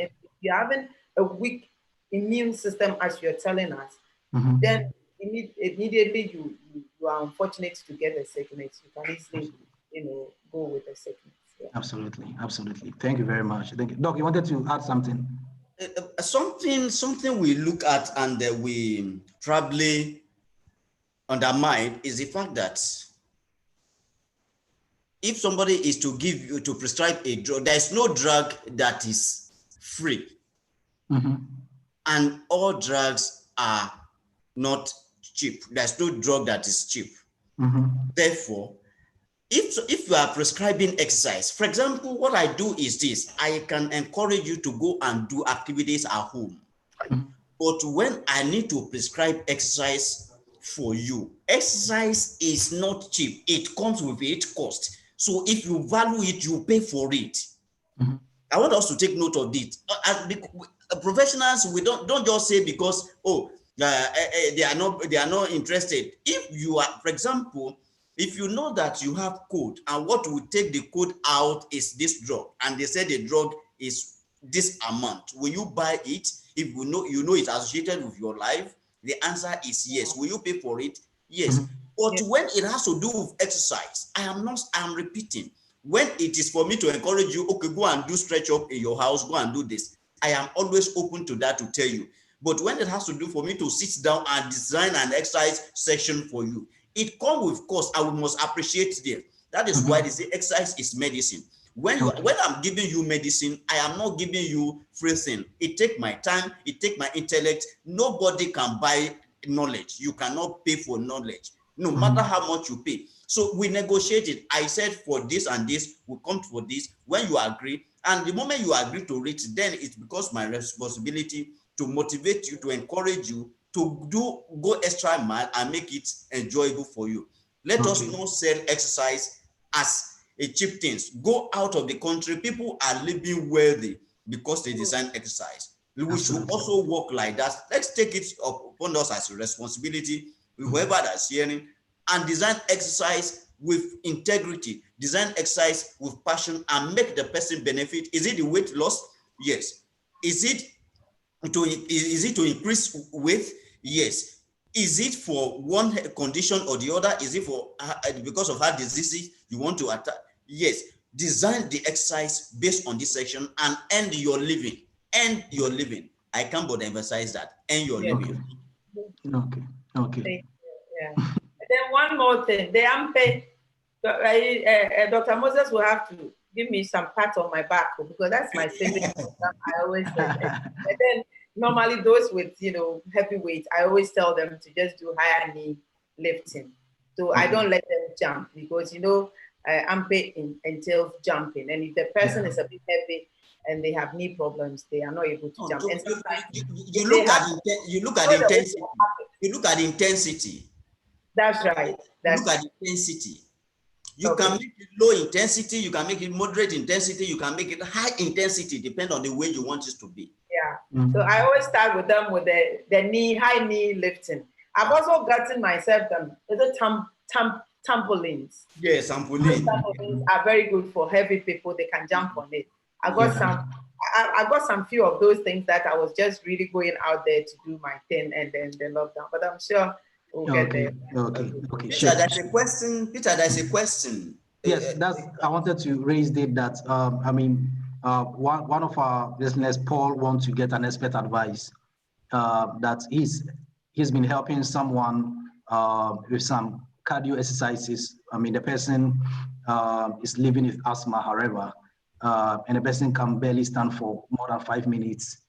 [SPEAKER 6] having a weak immune system, as you're telling us, then immediately you are unfortunate to get a sickness. You can easily, go with a sickness. Yeah.
[SPEAKER 2] Absolutely. Thank you very much. Thank you. Doc, you wanted to add something?
[SPEAKER 4] Something we look at and we probably undermine is the fact that if somebody is to prescribe a drug, there is no drug that is free. And all drugs are not cheap. There's no drug that is cheap. Therefore, if you are prescribing exercise, for example, what I do is this: I can encourage you to go and do activities at home. But when I need to prescribe exercise for you, exercise is not cheap. It comes with its cost. So if you value it, you pay for it. I want us to take note of it. Professionals, we don't just say because they are not interested. If you are, for example, if you know that you have code and what will take the code out is this drug, and they say the drug is this amount, will you buy it? If you know it's associated with your life, the answer is yes. Will you pay for it? Yes. But when it has to do with exercise, I'm repeating, when it is for me to encourage you, okay, go and do stretch up in your house, go and do this, I am always open to that, to tell you. But when it has to do for me to sit down and design an exercise section for you, it comes with cost, and we must appreciate them. That is why they say exercise is medicine. When I'm giving you medicine, I am not giving you free thing. It takes my time, it takes my intellect. Nobody can buy knowledge. You cannot pay for knowledge, no matter how much you pay. So we negotiated. I said for this and this, we come for this. When you agree, and the moment you agree to it, then it's because my responsibility to motivate you, to encourage you, to go extra mile and make it enjoyable for you. Let us not sell exercise as a cheap thing. Go out of the country. People are living wealthy because they design exercise. We should also work like that. Let's take it upon us as a responsibility, whoever that's hearing, and design exercise with integrity, design exercise with passion, and make the person benefit. Is it the weight loss? Yes. Is it to increase weight? Yes. Is it for one condition or the other? Is it for because of heart disease you want to attack? Yes. Design the exercise based on this section and end your living. End your living. I can't but emphasize that. End your living.
[SPEAKER 2] Okay.
[SPEAKER 6] Yeah. And then one more thing. The AMPE, Dr. Moses will have to give me some pat on my back, because that's my favorite program. I always say that. And then normally those with heavy weight, I always tell them to just do higher knee lifting. So I don't let them jump, because AMPE entails jumping, and if the person is a bit heavy and they have knee problems, they are not able to jump. And sometimes
[SPEAKER 4] you look at the intensity.
[SPEAKER 6] That's right.
[SPEAKER 4] Look at the intensity. You can make it low intensity, you can make it moderate intensity, you can make it high intensity, depending on the way you want it to be.
[SPEAKER 6] Yeah. So I always start with them with the high knee lifting. I've also gotten myself is it trampolines.
[SPEAKER 4] Yes,
[SPEAKER 6] Those
[SPEAKER 4] trampoline.
[SPEAKER 6] trampolines are very good for heavy people. They can jump on it. I got some few of those things that I was just really going out there to do my thing, and then the lockdown. But I'm sure we'll get there.
[SPEAKER 2] Okay.
[SPEAKER 4] Peter,
[SPEAKER 2] Sure.
[SPEAKER 4] there's a question. Peter, there's a question.
[SPEAKER 2] Yes, I wanted to raise that. One of our listeners, Paul, wants to get an expert advice. That he's been helping someone with some cardio exercises. The person is living with asthma, however, and the person can barely stand for more than 5 minutes.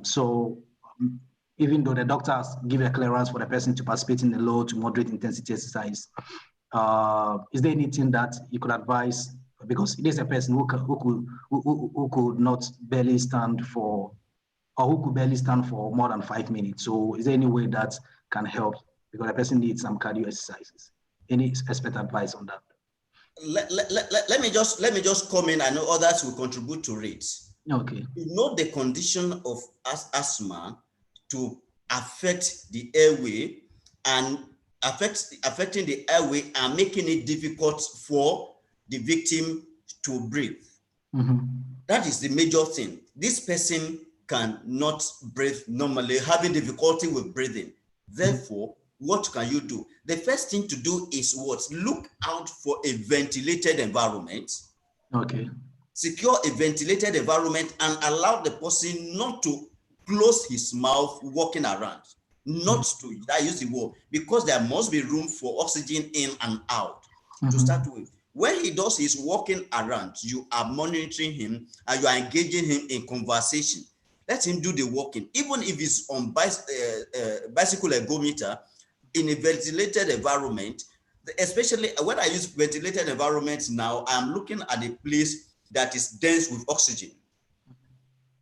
[SPEAKER 2] So even though the doctors give a clearance for the person to participate in the low to moderate intensity exercise, is there anything that you could advise? Because it is a person who could not barely stand for, or who could barely stand for more than 5 minutes. So is there any way that can help? Because the person needs some cardio exercises. Any expert advice on that?
[SPEAKER 4] Let me just comment. I know others will contribute to it.
[SPEAKER 2] Okay.
[SPEAKER 4] You know the condition of asthma to affect the airway and affecting the airway and making it difficult for the victim to breathe.
[SPEAKER 2] Mm-hmm.
[SPEAKER 4] That is the major thing. This person cannot breathe normally, having difficulty with breathing. Therefore, what can you do? The first thing to do is what? Look out for a ventilated environment.
[SPEAKER 2] Okay.
[SPEAKER 4] Secure a ventilated environment and allow the person not to close his mouth walking around. Not to, I use the word, because there must be room for oxygen in and out to start with. When he does his walking around, you are monitoring him and you are engaging him in conversation. Let him do the walking, even if it's on bicycle ergometer in a ventilated environment. Especially when I use ventilated environments now, I'm looking at a place that is dense with oxygen.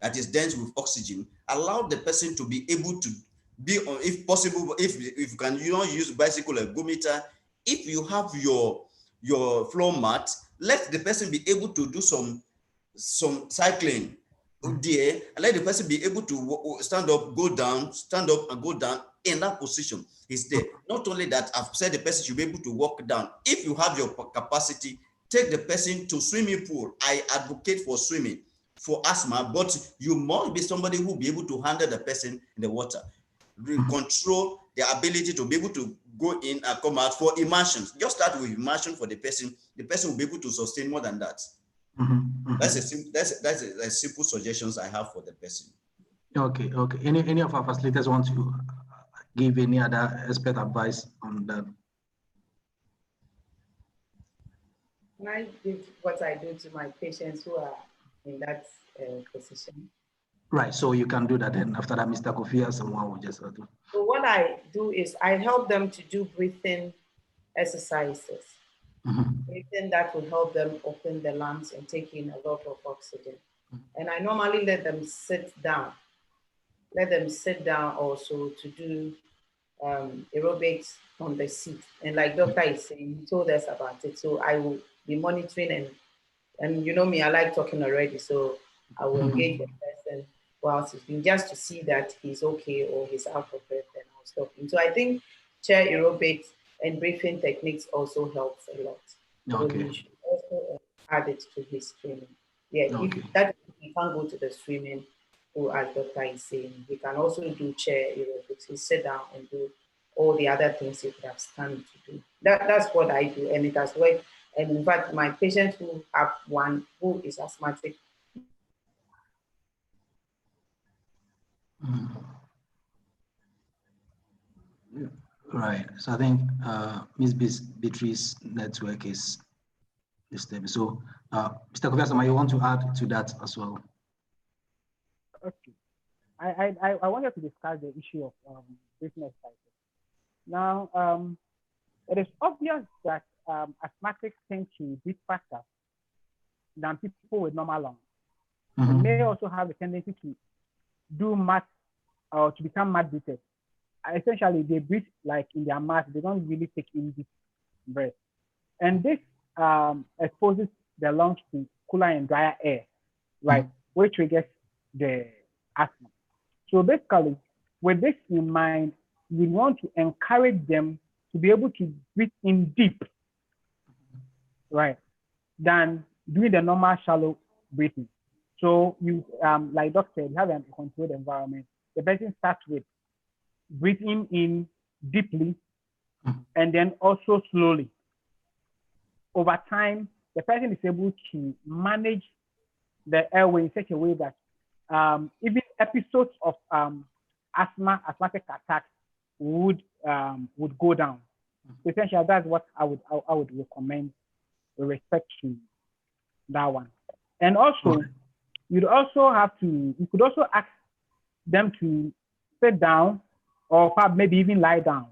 [SPEAKER 4] Allow the person to be able to be on, if possible, if you can, use bicycle ergometer. If you have your floor mat, let the person be able to do some cycling there, and let the person be able to stand up, go down, stand up and go down in that position. Is there. Not only that, I've said the person should be able to walk down. If you have your capacity, take the person to swimming pool. I advocate for swimming for asthma, but you must be somebody who will be able to handle the person in the water. Control the ability to be able to go in and come out for immersions. Just start with immersion for the person. The person will be able to sustain more than that. That's a simple suggestions I have for the person.
[SPEAKER 2] Okay. Any of our facilitators want to give any other expert advice on that?
[SPEAKER 6] Can I give what I do to my patients who are in that position?
[SPEAKER 2] Right, so you can do that, and after that, Mr. Kofi or someone will just do.
[SPEAKER 6] So what I do is I help them to do breathing exercises. Breathing that will help them open the lungs and take in a lot of oxygen. And I normally let them sit down. Let them sit down also to do aerobics on the seat. And like Dr. is saying, he told us about it. So I will be monitoring and you know me, I like talking already. So I will engage the person whilst he's doing, just to see that he's okay or he's out of breath, and I'll stop him. So I think chair aerobics and breathing techniques also helps a lot.
[SPEAKER 2] Okay.
[SPEAKER 6] So we should also add it to his training. Yeah,
[SPEAKER 2] Okay.
[SPEAKER 6] if that he can't go to the swimming pool, as Dr. is saying, he can also do chair aerobics. He sit down and do all the other things he could have stand to do. That's what I do, and it has worked. And in fact, my patients who have one who is asthmatic.
[SPEAKER 2] Right. So I think Ms. Beatrice's network is stable. So, Mr. Kofi, you want to add to that as well?
[SPEAKER 5] Okay. I wanted to discuss the issue of business cycle. Now, it is obvious that asthmatics tend to breathe faster than people with normal lungs. They may also have a tendency to do math or to become mad breathers. Essentially, they breathe like in their mouth. They don't really take in deep breath. And this exposes the lungs to cooler and drier air, right, which triggers the asthma. So basically, with this in mind, we want to encourage them to be able to breathe in deep, right, than doing the normal shallow breathing. So you, like Doc said, you have a controlled environment. The person starts with breathing in deeply and then also slowly. Over time, the person is able to manage the airway in such a way that even episodes of asthmatic attacks would go down. Essentially, that's what I would recommend with respect to that one. And also, you could also ask them to sit down or maybe even lie down,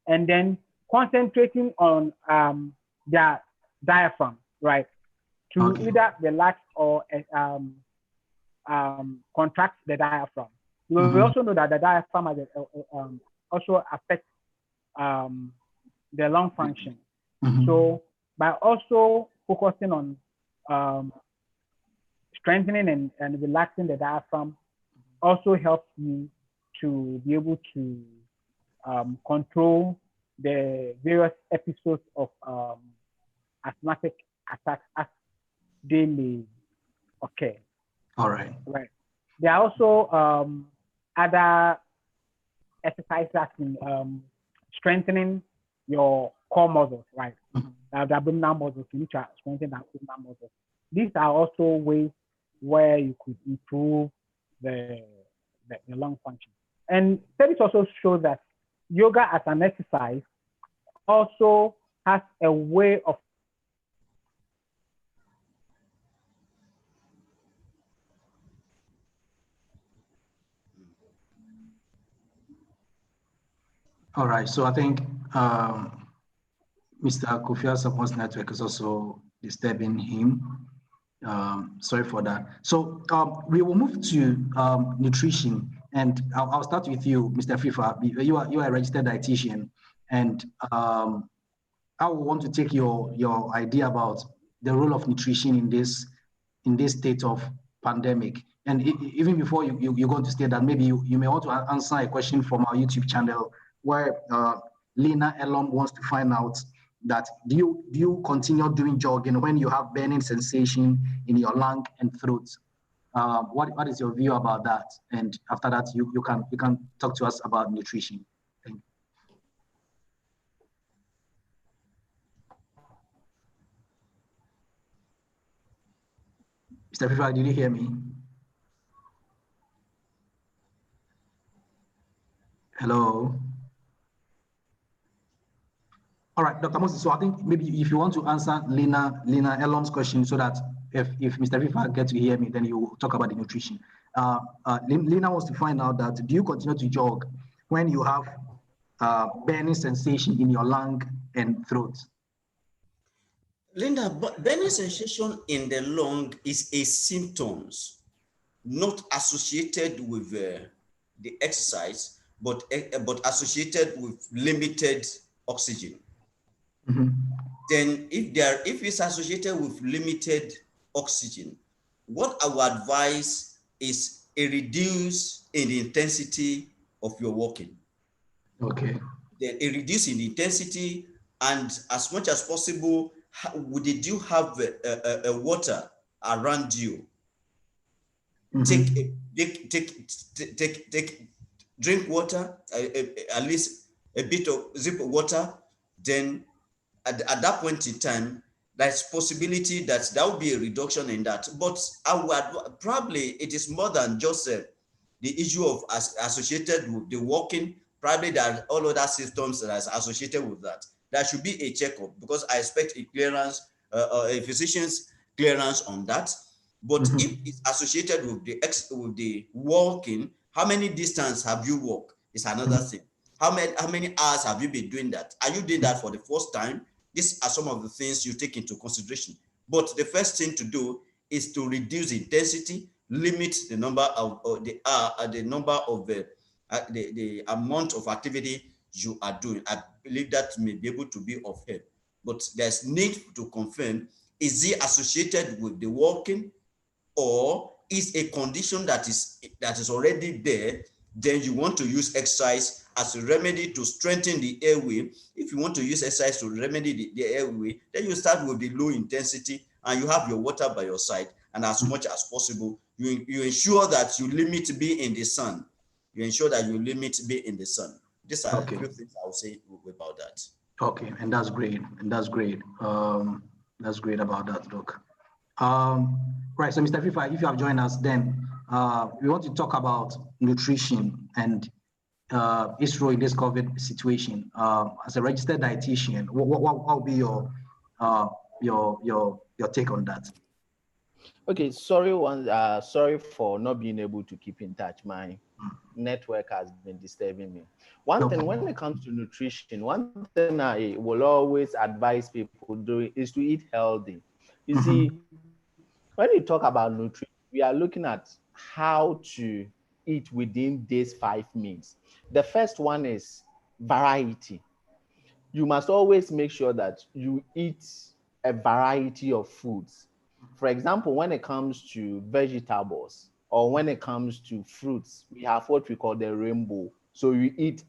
[SPEAKER 5] and then concentrating on their diaphragm, right, to either relax or contract the diaphragm. We also know that the diaphragm also affects the lung function. So by also focusing on strengthening and relaxing the diaphragm also helps you to be able to control the various episodes of asthmatic attacks as they may occur.
[SPEAKER 2] All right.
[SPEAKER 5] Right. There are also other exercises that can strengthening your core muscles, right? The abdominal muscles, you need to strengthen the abdominal muscles. These are also ways where you could improve the lung function. And studies also show that yoga as an exercise also has a way of
[SPEAKER 2] All right. So I think Mr. Kofi Asaf's network is also disturbing him. Sorry for that. So we will move to nutrition, and I'll start with you, Mr. Fifa. You are a registered dietitian, and I would want to take your idea about the role of nutrition in this state of pandemic. And even before you go to state that, maybe you may want to answer a question from our YouTube channel where Lena Elon wants to find out that do you continue doing jogging when you have burning sensation in your lung and throat? What is your view about that? And after that, you can talk to us about nutrition. Thank you. Mr. Fifa, did you hear me? Hello. All right, Dr. Moses. So I think maybe if you want to answer Lena Elon's question, so that if Mr. Fifa gets to hear me, then you talk about the nutrition. Lena wants to find out that do you continue to jog when you have burning sensation in your lung and throat?
[SPEAKER 4] Linda, burning sensation in the lung is a symptoms not associated with the exercise, but associated with limited oxygen. Then if it's associated with limited oxygen, what I would advise is a reduce in the intensity of your walking.
[SPEAKER 2] Okay.
[SPEAKER 4] Then a reduce in the intensity, and as much as possible, did you have a water around you? Drink water, at least a bit of sip of water. Then at that point in time, there's possibility that there will be a reduction in that. But probably it is more than just the issue of associated with the walking. Probably there are all other symptoms that are associated with that. There should be a checkup, because I expect a clearance, a physician's clearance on that. But if it's associated with the walking, how many distance have you walked is another thing. How many hours have you been doing that? Are you doing that for the first time? These are some of the things you take into consideration. But the first thing to do is to reduce intensity, limit the number of the amount of activity you are doing. I believe that may be able to be of help. But there's need to confirm, is it associated with the walking, or is a condition that is already there then you want to use exercise as a remedy to strengthen the airway. If you want to use exercise to remedy the airway, then you start with the low intensity and you have your water by your side. And as much as possible, you ensure that you limit being in the sun. You ensure that you limit being in the sun. These are a few things I would say about that.
[SPEAKER 2] Okay, and that's great. And that's great. That's great about that, Doc. Right, so Mr. FIFA, if you have joined us, then we want to talk about nutrition and its role in this COVID situation. As a registered dietitian, what will be your take on that?
[SPEAKER 1] Okay, sorry for not being able to keep in touch. My network has been disturbing me. One thing, when it comes to nutrition, one thing I will always advise people do is to eat healthy. You see, when you talk about nutrition, we are looking at how to eat within these 5 meals. The first one is variety. You must always make sure that you eat a variety of foods. For example, when it comes to vegetables or when it comes to fruits, we have what we call the rainbow. So you eat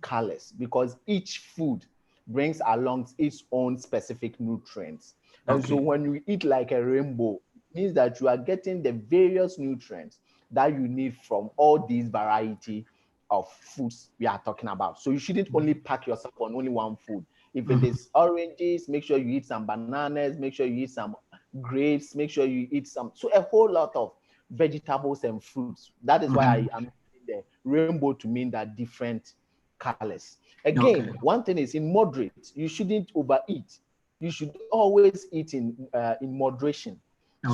[SPEAKER 1] colors because each food brings along its own specific nutrients. And so when you eat like a rainbow, it means that you are getting the various nutrients that you need from all these variety of foods we are talking about. So you shouldn't only pack yourself on only one food. If it is oranges, make sure you eat some bananas, make sure you eat some grapes, make sure you eat some, so a whole lot of vegetables and fruits. That is why I am using the rainbow to mean that different colors. Again, one thing is in moderate, you shouldn't overeat. You should always eat in moderation.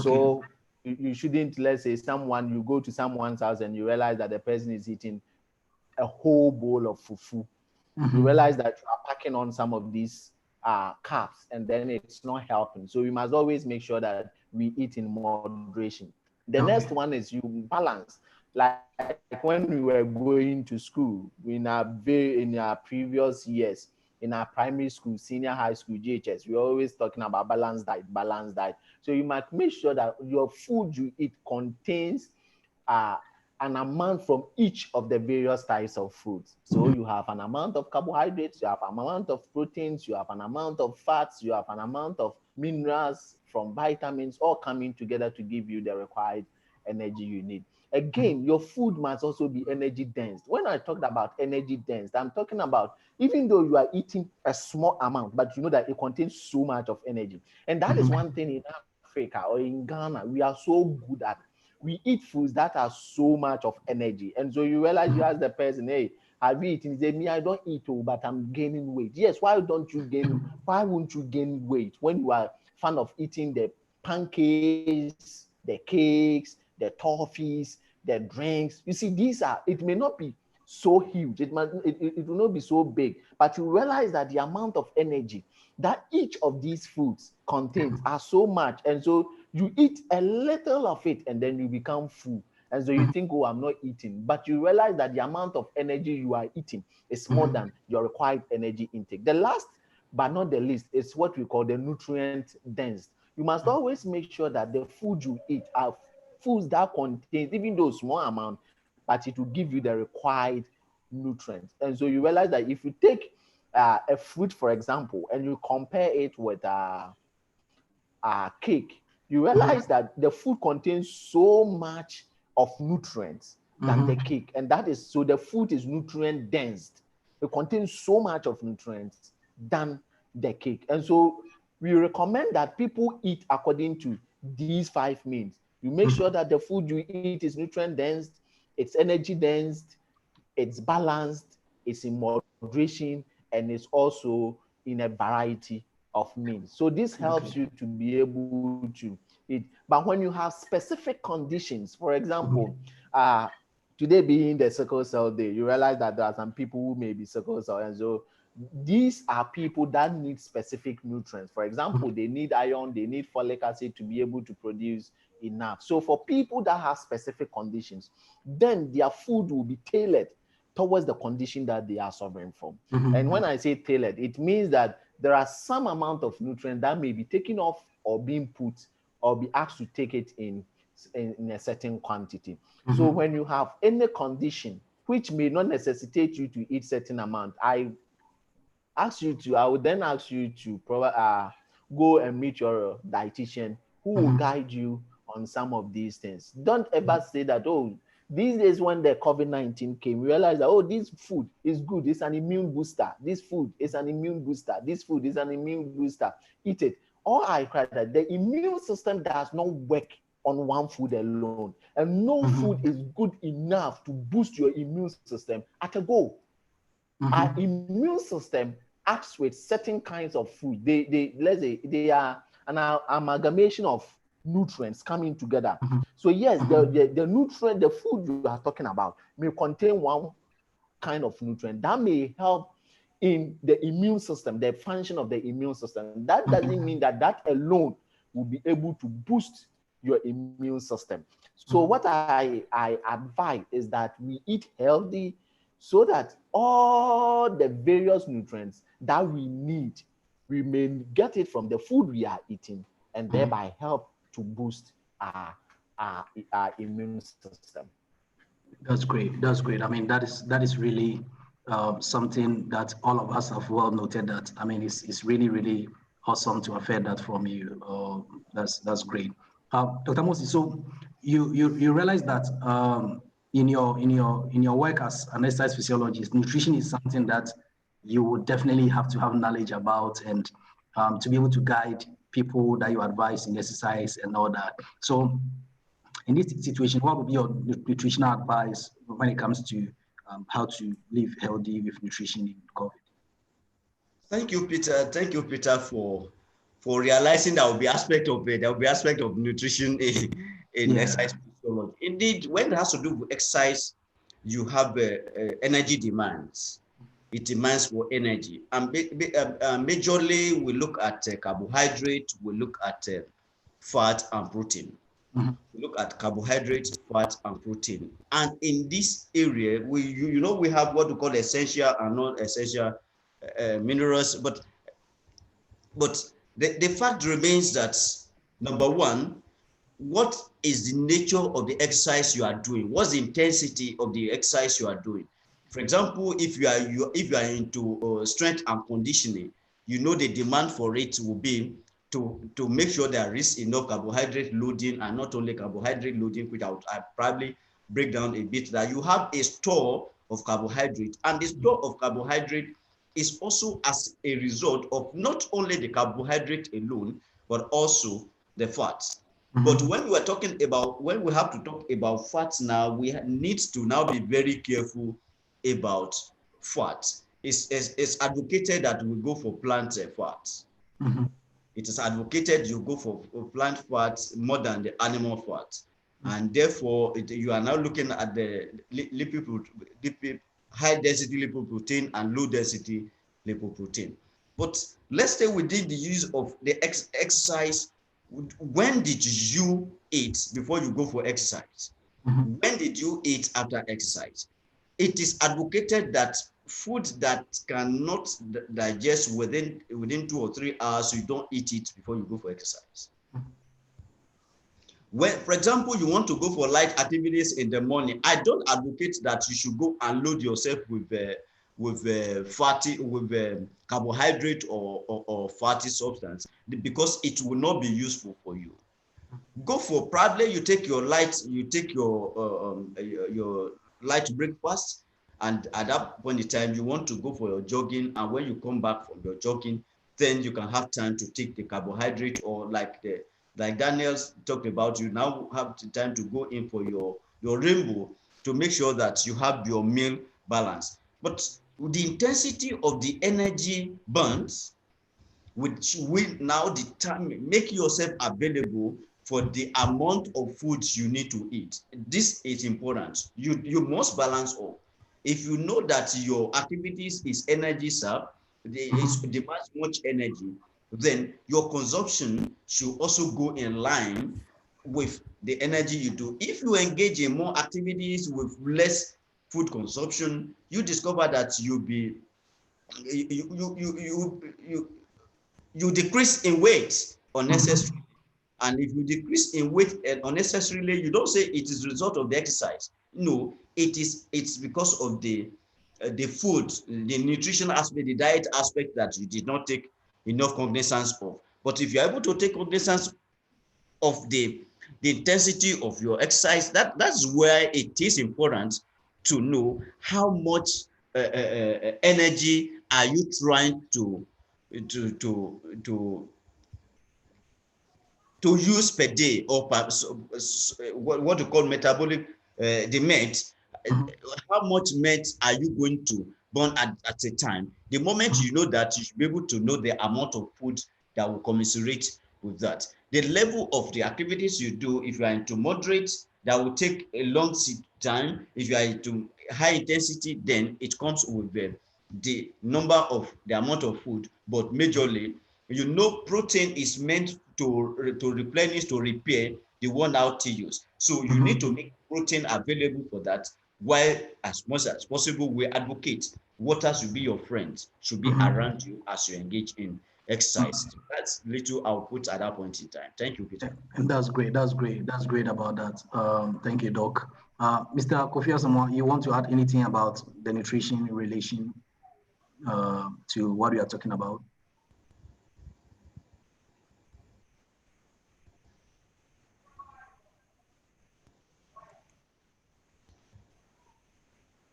[SPEAKER 1] So you shouldn't, let's say you go to someone's house and you realize that the person is eating a whole bowl of fufu. You realize that you are packing on some of these carbs and then it's not helping. So we must always make sure that we eat in moderation. The next one is you balance. Like when we were going to school in our previous years, in our primary school, senior high school, GHS, we're always talking about balanced diet. So you must make sure that your food you eat contains an amount from each of the various types of foods. So you have an amount of carbohydrates, you have an amount of proteins, you have an amount of fats, you have an amount of minerals from vitamins, all coming together to give you the required energy you need. Again, your food must also be energy dense. When I talked about energy dense, I'm talking about even though you are eating a small amount, but you know that it contains so much of energy. And that is one thing in Africa or in Ghana, we are so good at. We eat foods that have so much of energy. And so you realize you ask the person, hey, have you eaten? He said, me, I don't eat, but I'm gaining weight. Yes, why won't you gain weight when you are fan of eating the pancakes, the cakes, the toffees, the drinks? You see, it may not be so huge, it will not be so big, but you realize that the amount of energy that each of these foods contains are so much. And so you eat a little of it and then you become full. And so you think, oh, I'm not eating. But you realize that the amount of energy you are eating is more than your required energy intake. The last but not the least is what we call the nutrient dense. You must always make sure that the food you eat are foods that contain, even though small amount, but it will give you the required nutrients. And so you realize that if you take a fruit, for example, and you compare it with a cake, you realize that the food contains so much of nutrients than the cake. And that is, so the food is nutrient dense. It contains so much of nutrients than the cake. And so we recommend that people eat according to these 5 meals. You make sure that the food you eat is nutrient dense, it's energy dense, it's balanced, it's in moderation, and it's also in a variety of means. So this helps you to be able to eat. But when you have specific conditions, for example, today being the sickle cell day, you realize that there are some people who may be sickle cell, and so these are people that need specific nutrients. For example, they need iron, they need folic acid to be able to produce enough. So for people that have specific conditions, then their food will be tailored towards the condition that they are suffering from. And when I say tailored, it means that there are some amount of nutrient that may be taken off or being put or be asked to take it in in a certain quantity. So when you have any condition which may not necessitate you to eat certain amount, I would then ask you to go and meet your dietitian who will guide you on some of these things. Don't ever say that, oh, these days when the COVID-19 came, we realized that, oh, this food is good, it's an immune booster. This food is an immune booster. This food is an immune booster. Eat it. Or I cried that the immune system does not work on one food alone. And no food is good enough to boost your immune system at a go. Our immune system acts with certain kinds of food. Let's say they are an amalgamation of nutrients coming together. So yes, the nutrient, the food you are talking about may contain one kind of nutrient that may help in the immune system, the function of the immune system. That doesn't mean that that alone will be able to boost your immune system. So what I advise is that we eat healthy so that all the various nutrients that we need, we may get it from the food we are eating, and thereby help to boost our immune system.
[SPEAKER 2] That's great. That's great. I mean, that is really something that all of us have well noted. That, I mean, it's really, really awesome to have heard that from you. That's great. Dr. Moses, so you realize that in your work as an exercise physiologist, nutrition is something that you would definitely have to have knowledge about, and to be able to guide people that you advise in exercise and all that. So in this situation, what would be your nutritional advice when it comes to how to live healthy with nutrition in COVID?
[SPEAKER 4] Thank you, Peter. Thank you, Peter, for realizing there will be aspect of it. There will be aspect of nutrition in exercise physiology. Indeed, when it has to do with exercise, you have energy demands. It demands for energy. And majorly, we look at carbohydrate, we look at fat and protein. We look at carbohydrates, fat, and protein. And in this area, we have what we call essential and non-essential minerals. But the fact remains that, number one, what is the nature of the exercise you are doing? What's the intensity of the exercise you are doing? For example, if you are into strength and conditioning, you know the demand for it will be to make sure there is enough carbohydrate loading, and not only carbohydrate loading, which I'll probably break down a bit, that you have a store of carbohydrate, and the store of carbohydrate is also as a result of not only the carbohydrate alone, but also the fats. But when we have to talk about fats now, we need to now be very careful about fats. It's advocated that we go for plant fats. It is advocated you go for plant fats more than the animal fats. And therefore, you are now looking at the high density lipoprotein and low density lipoprotein. But let's stay within the use of the exercise. When did you eat before you go for exercise? When did you eat after exercise? It is advocated that food that cannot digest within 2 or 3 hours, you don't eat it before you go for exercise. When, for example, you want to go for light activities in the morning, I don't advocate that you should go and load yourself with carbohydrate or fatty substance, because it will not be useful for you. Go for probably you take your light breakfast, and at that point in time you want to go for your jogging, and when you come back from your jogging, then you can have time to take the carbohydrate, or like Daniel's talked about, you now have the time to go in for your rainbow to make sure that you have your meal balance. But the intensity of the energy burns, which will now determine, make yourself available for the amount of foods you need to eat. This is important. You must balance all. If you know that your activities is energy served, it demands much energy, then your consumption should also go in line with the energy you do. If you engage in more activities with less food consumption, you discover that you decrease in weight unnecessarily. And if you decrease in weight unnecessarily, you don't say it is the result of the exercise. No, it's because of the food, the nutrition aspect, the diet aspect that you did not take enough cognizance of. But if you're able to take cognizance of the intensity of your exercise, that's where it is important to know how much energy are you trying to use per day, or perhaps what you call metabolic demand. How much meat are you going to burn at a time? The moment you know that, you should be able to know the amount of food that will commiserate with that. The level of the activities you do, if you are into moderate, that will take a long time. If you are into high intensity, then it comes with the number of the amount of food. But majorly, you know, protein is meant to replenish, to repair the worn out tissues. So you need to make protein available for that. While as much as possible, we advocate water should be your friend, should be around you as you engage in exercise. That's little I'll put at that point in time. Thank you, Peter.
[SPEAKER 2] And that's great. That's great. That's great about that. Thank you, Doc. Mr. Kofi Asamoah, you want to add anything about the nutrition in relation to what we are talking about?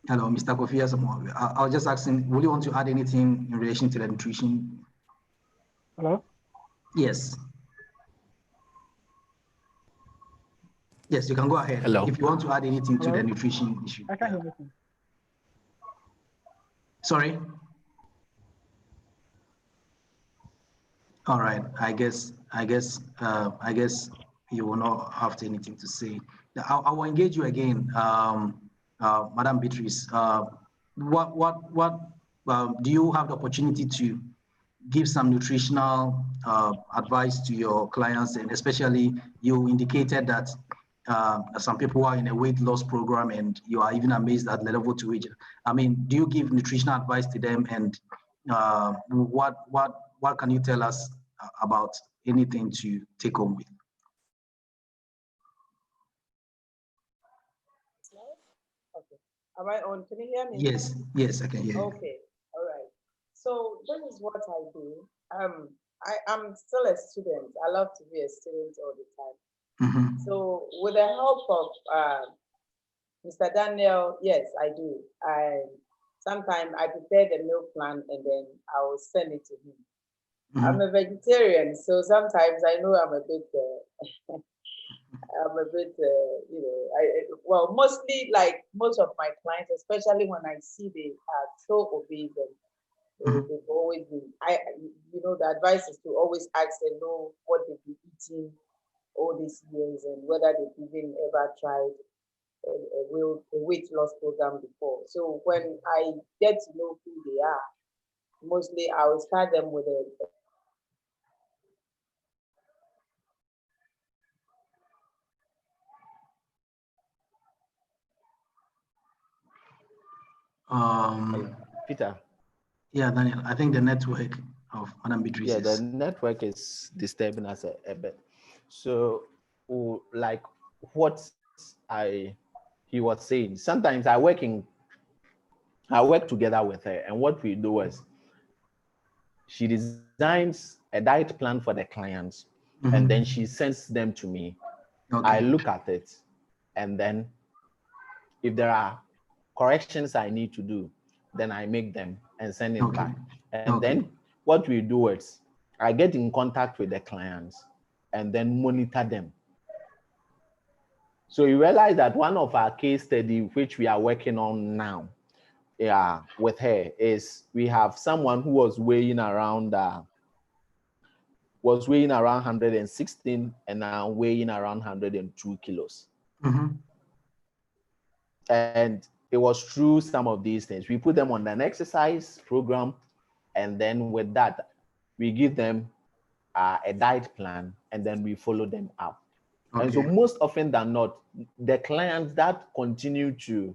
[SPEAKER 2] Hello, Mr. Kofi Asamoah. I was just asking, would you want to add anything in relation to the nutrition?
[SPEAKER 5] Hello?
[SPEAKER 2] Yes. Yes, you can go ahead.
[SPEAKER 1] Hello.
[SPEAKER 2] If you want to add anything to
[SPEAKER 5] Hello?
[SPEAKER 2] the nutrition issue.
[SPEAKER 5] I can't hear anything.
[SPEAKER 2] Sorry. All right. I guess you will not have anything to say. I will engage you again, Madam Beatrice. What do you have the opportunity to give some nutritional advice to your clients? And especially, you indicated that some people are in a weight loss program, and you are even amazed at the level to which, I mean, do you give nutritional advice to them? And what can you tell us about anything to take home with?
[SPEAKER 6] Okay. Am I on? Can you hear me?
[SPEAKER 2] Yes, yes, I can hear you.
[SPEAKER 6] Okay. All right. So this is what I do. I'm still a student. I love to be a student all the time. So with the help of Mr. Daniel, yes, I do. Sometimes I prepare the meal plan and then I will send it to him. I'm a vegetarian, so sometimes I know I'm a bit, well, mostly like most of my clients, especially when I see they are so obese, and they've always been, the advice is to always ask and know what they've been eating all these years and whether they've even ever tried a weight loss program before. So when I get to know who they are, mostly I will start them with a
[SPEAKER 1] Peter.
[SPEAKER 2] Yeah, Daniel, I think the network of Madam Beatrice.
[SPEAKER 1] Yeah, the network is disturbing us a bit. So, like what he was saying, sometimes I work together with her, and what we do is she designs a diet plan for the clients, and then she sends them to me. Okay. I look at it, and then if there are corrections I need to do, then I make them and send it back. And then what we do is I get in contact with the clients and then monitor them. So you realize that one of our case study, which we are working on now, with her, is we have someone who was weighing around 116 and now weighing around 102 kilos. And it was through some of these things. We put them on an exercise program, and then with that, we give them a diet plan, and then we follow them up. And so most often than not, the clients that continue to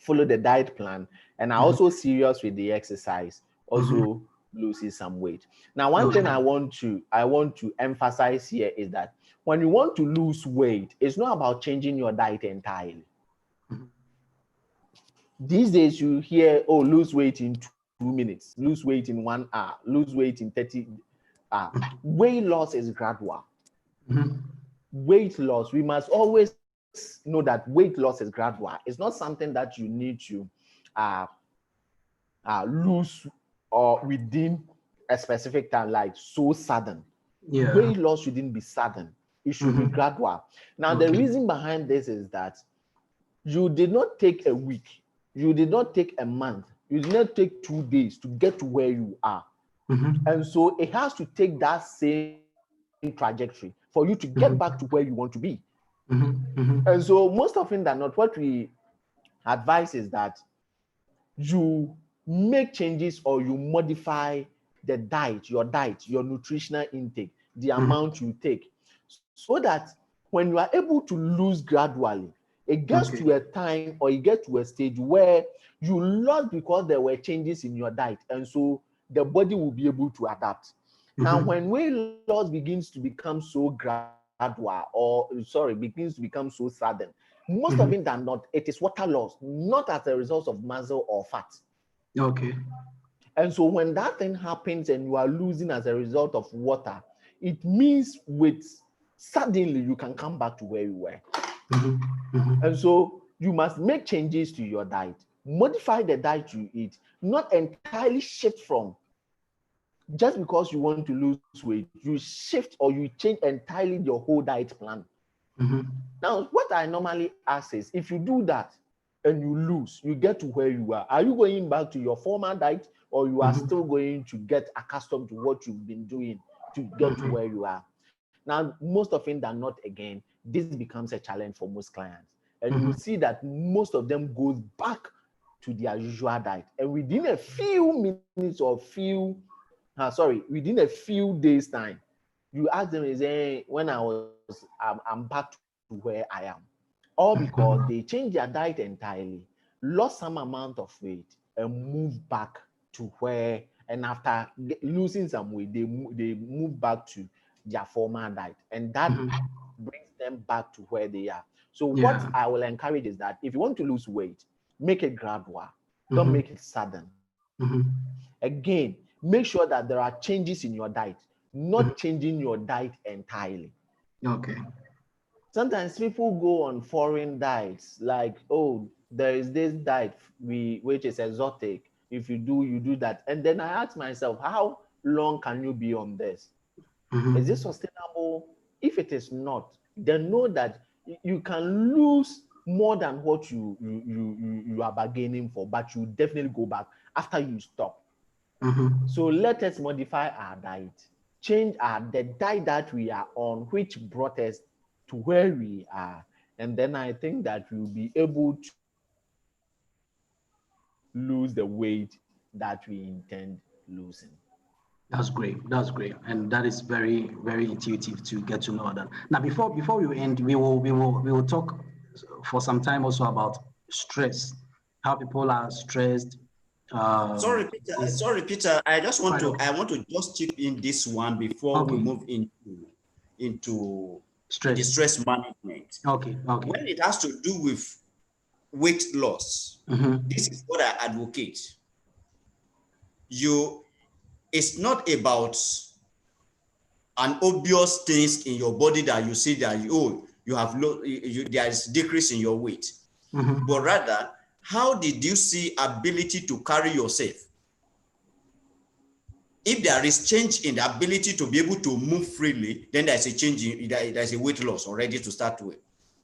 [SPEAKER 1] follow the diet plan and are also serious with the exercise also loses some weight. Now, one thing I want to emphasize here is that when you want to lose weight, it's not about changing your diet entirely. These days you hear, oh, lose weight in 2 minutes, lose weight in 1 hour, lose weight in 30 hours. Weight loss is gradual. Weight loss, we must always know that weight loss is gradual. It's not something that you need to lose or within a specific time, like so sudden. Weight loss shouldn't be sudden. It should be gradual. Now, the reason behind this is that you did not take a week, you did not take a month, you did not take 2 days to get to where you are. And so it has to take that same trajectory for you to get back to where you want to be. And so most often than not, what we advise is that you make changes or you modify the diet, your nutritional intake, the amount you take, so that when you are able to lose gradually, it gets to a time or you get to a stage where you lost because there were changes in your diet, and so the body will be able to adapt. Now, when weight loss begins to become so gradual, begins to become so sudden, most often than not, it is water loss, not as a result of muscle or fat. And so when that thing happens and you are losing as a result of water, it means suddenly you can come back to where you were. And so you must make changes to your diet, modify the diet you eat, not entirely shift from just because you want to lose weight, you shift or you change entirely your whole diet plan. Now, what I normally ask is, if you do that and you lose, you get to where you are you going back to your former diet, or you are still going to get accustomed to what you've been doing to get to where you are? Now, most often than not, again, this becomes a challenge for most clients. And you see that most of them goes back to their usual diet. And within a few minutes or within a few days' time, you ask them, when I'm back to where I am. All because they change their diet entirely, lost some amount of weight, and move back to where, and after losing some weight, they move back to their former diet, and that brings them back to where they are. So what I will encourage is that if you want to lose weight, make it gradual, don't make it sudden. Again, make sure that there are changes in your diet, not changing your diet entirely. Sometimes people go on foreign diets, like, oh, there is this diet which is exotic. If you do that. And then I ask myself, how long can you be on this? Is this sustainable? If it is not, then know that you can lose more than what you are bargaining for, but you definitely go back after you stop. So let us modify our diet, change the diet that we are on, which brought us to where we are, and then I think that we'll be able to lose the weight that we intend losing.
[SPEAKER 2] That's great. That's great, and that is very, very intuitive to get to know that. Now, before we end, we will talk for some time also about stress, how people are stressed.
[SPEAKER 4] Sorry, Peter. I just want to just chip in this one before we move into the stress management. When it has to do with weight loss, this is what I advocate. It's not about an obvious things in your body that you see that there is decrease in your weight, but rather, how did you see ability to carry yourself? If there is change in the ability to be able to move freely, then there's a change there's a weight loss already to start with.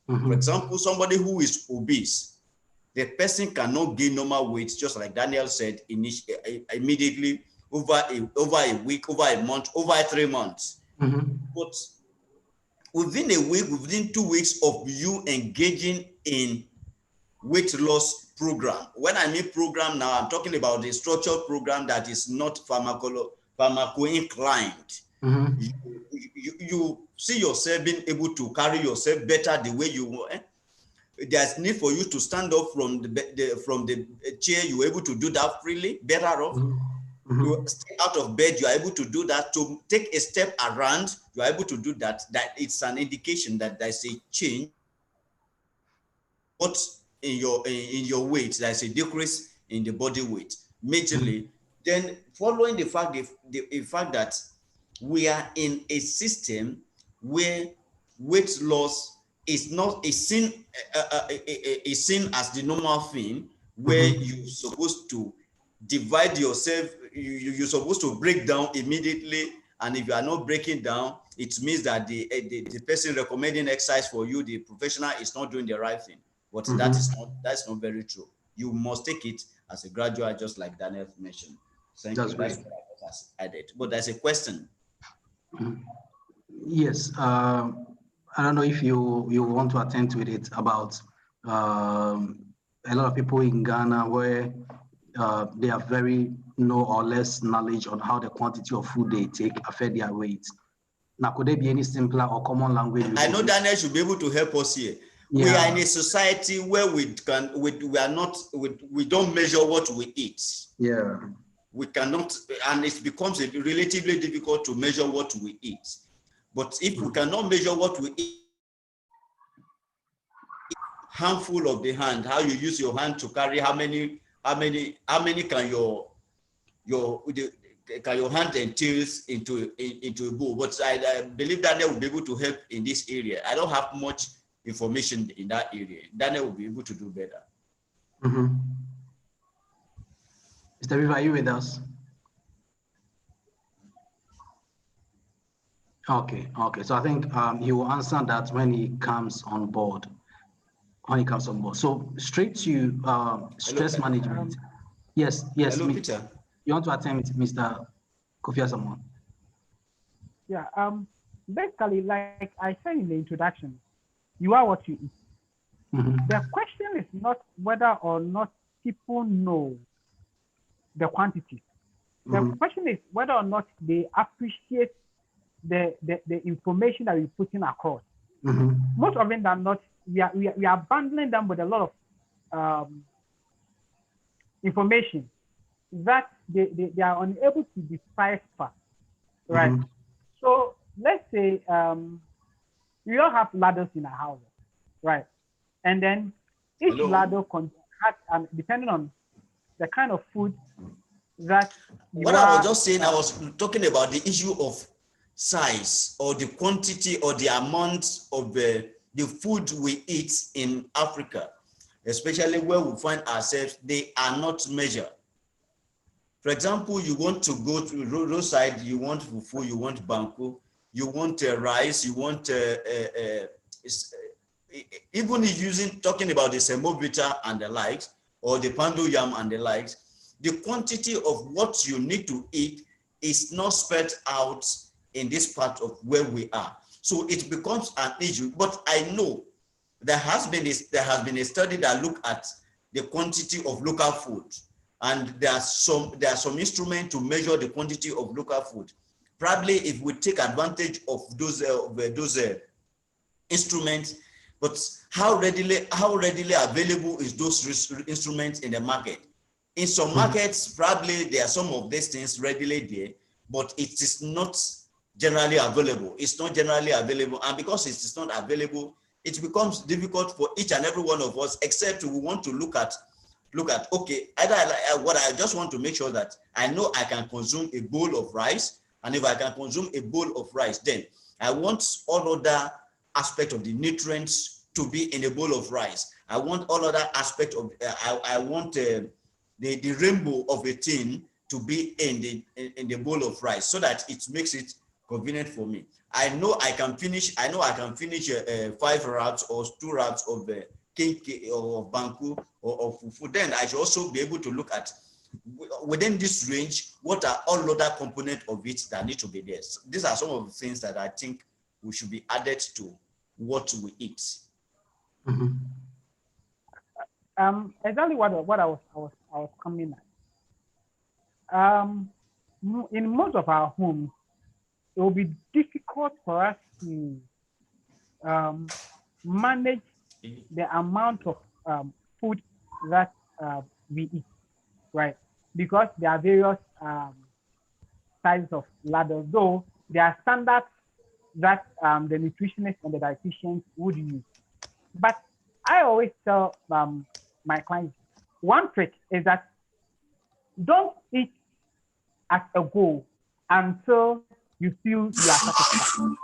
[SPEAKER 4] For example, somebody who is obese, the person cannot gain normal weight, just like Daniel said, immediately over a week, over a month, over 3 months. But within a week, within 2 weeks of you engaging in weight loss program. When I mean program now, I'm talking about the structured program that is not pharmaco-inclined. You see yourself being able to carry yourself better the way you want. There's need for you to stand up from the chair. You're able to do that freely, better off. To stay out of bed, you are able to do that. To take a step around, you are able to do that. That it's an indication that there's a change. What in your weight, there's a decrease in the body weight, majorly. Then following the fact that we are in a system where weight loss is not a sin, as the normal thing, where you're supposed to divide yourself, you're supposed to break down immediately, and if you are not breaking down, it means that the person recommending exercise for you, the professional, is not doing the right thing. But that's not very true. You must take it as a gradual, just like Daniel mentioned. Thank you. That's what I was added. But there's a question.
[SPEAKER 2] Yes, I don't know if you want to attend to it about a lot of people in Ghana where they have very no or less knowledge on how the quantity of food they take affect their weight. Now, could there be any simpler or common language?
[SPEAKER 4] I know Daniel should be able to help us here. Yeah. We are in a society where we don't measure what we eat.
[SPEAKER 2] Yeah.
[SPEAKER 4] We cannot, and it becomes relatively difficult to measure what we eat. But if we cannot measure what we eat, handful of the hand, how you use your hand to carry, how many can your hand entails into a bowl. But I believe Daniel will be able to help in this area. I don't have much information in that area. Daniel will be able to do better.
[SPEAKER 2] Mr. River, are you with us? Okay. So I think he will answer that when he comes on board. So straight to stress management. Yes.
[SPEAKER 4] Hello, Peter.
[SPEAKER 2] You want to attend, Mr. Kofi Asamoah?
[SPEAKER 5] Yeah. Basically, like I said in the introduction, you are what you eat. The question is not whether or not people know the quantity. The question is whether or not they appreciate the information that we're putting across. Most of them are not. We are bundling them with a lot of information that they are unable to decipher, right? So let's say we all have ladders in our house, right? And then each ladder has, depending on the kind of food that
[SPEAKER 4] what I was just saying, I was talking about the issue of size or the quantity or the amount of the food we eat in Africa, especially where we find ourselves, they are not measured. For example, you want to go to roadside, you want fufu, you want banku, you want rice, you want even talking about the semovita and the likes, or the pando yam and the likes, the quantity of what you need to eat is not spread out in this part of where we are. So it becomes an issue. But I know there has been a study that looked at the quantity of local food, and there are some instruments to measure the quantity of local food. Probably if we take advantage of those instruments, but how readily available is those instruments in the market? In some markets, probably there are some of these things readily there, but it is not generally available. It's not generally available, and because it is not available, it becomes difficult for each and every one of us, except we want to look at, okay, what I just want to make sure that I know I can consume a bowl of rice, and if I can consume a bowl of rice, then I want all other aspect of the nutrients to be in a bowl of rice. I want all other aspect of, I want the rainbow of a thing to be in the bowl of rice, so that it makes it convenient for me. I know I can finish 5 wraps or 2 wraps of cake or banku or fufu. Then I should also be able to look at, within this range, what are all other components of it that need to be there. So these are some of the things that I think we should be added to what we eat.
[SPEAKER 5] Exactly what I was coming at. In most of our homes, it will be difficult for us to manage the amount of food that we eat, right? because there are various sizes of ladders, though there are standards that the nutritionists and the dietitians would use. But I always tell my clients, one trick is that don't eat at a goal until you feel you are satisfied.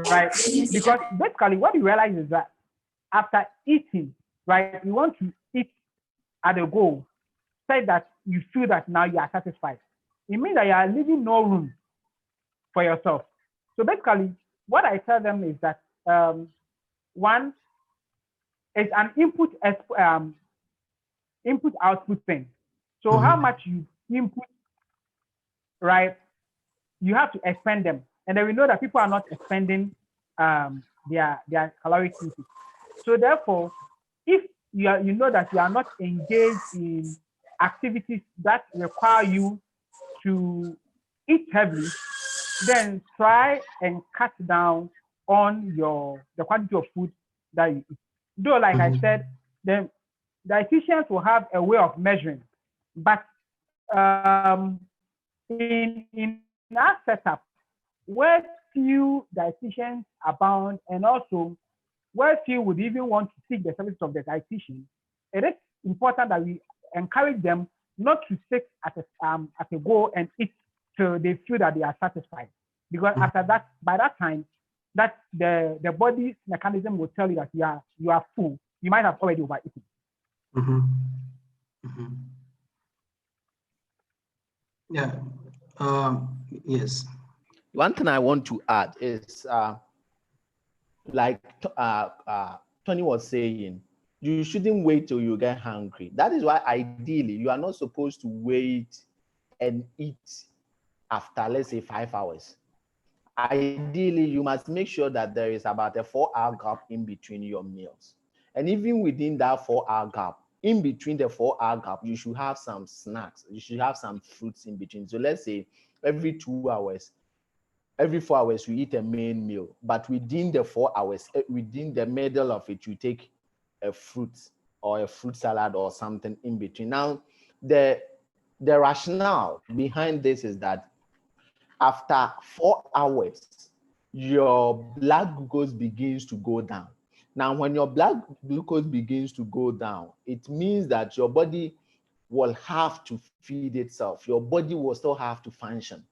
[SPEAKER 5] Right? Because basically what you realize is that after eating, right, you want to eat at a goal, say that you feel that now you are satisfied. It means that you are leaving no room for yourself. So basically, what I tell them is that one is an input output thing. So how much you input, right? You have to expend them, and then we know that people are not expending their caloric input. So therefore, if you know that you are not engaged in activities that require you to eat heavily, then try and cut down on the quantity of food that you eat. Though, like I said, the dietitians will have a way of measuring, but in our setup, where few dietitians abound, and also where few would even want to seek the service of the dietitian, it is important that we encourage them not to sit at a goal and eat till they feel that they are satisfied. Because after that, by that time, that the body's mechanism will tell you that you are full. You might have already overeaten.
[SPEAKER 2] Yeah. Yes.
[SPEAKER 1] One thing I want to add is, like Tony was saying, you shouldn't wait till you get hungry. That is why ideally you are not supposed to wait and eat after, let's say, 5 hours. Ideally, you must make sure that there is about a 4-hour gap in between your meals. And even within that 4-hour gap, in between the 4-hour gap, you should have some snacks. You should have some fruits in between. So let's say every 2 hours, every 4 hours, you eat a main meal. But within the 4 hours, within the middle of it, you take a fruit or a fruit salad or something in between. Now, the rationale behind this is that after 4 hours, your blood glucose begins to go down. Now, when your blood glucose begins to go down, it means that your body will have to feed itself. Your body will still have to function.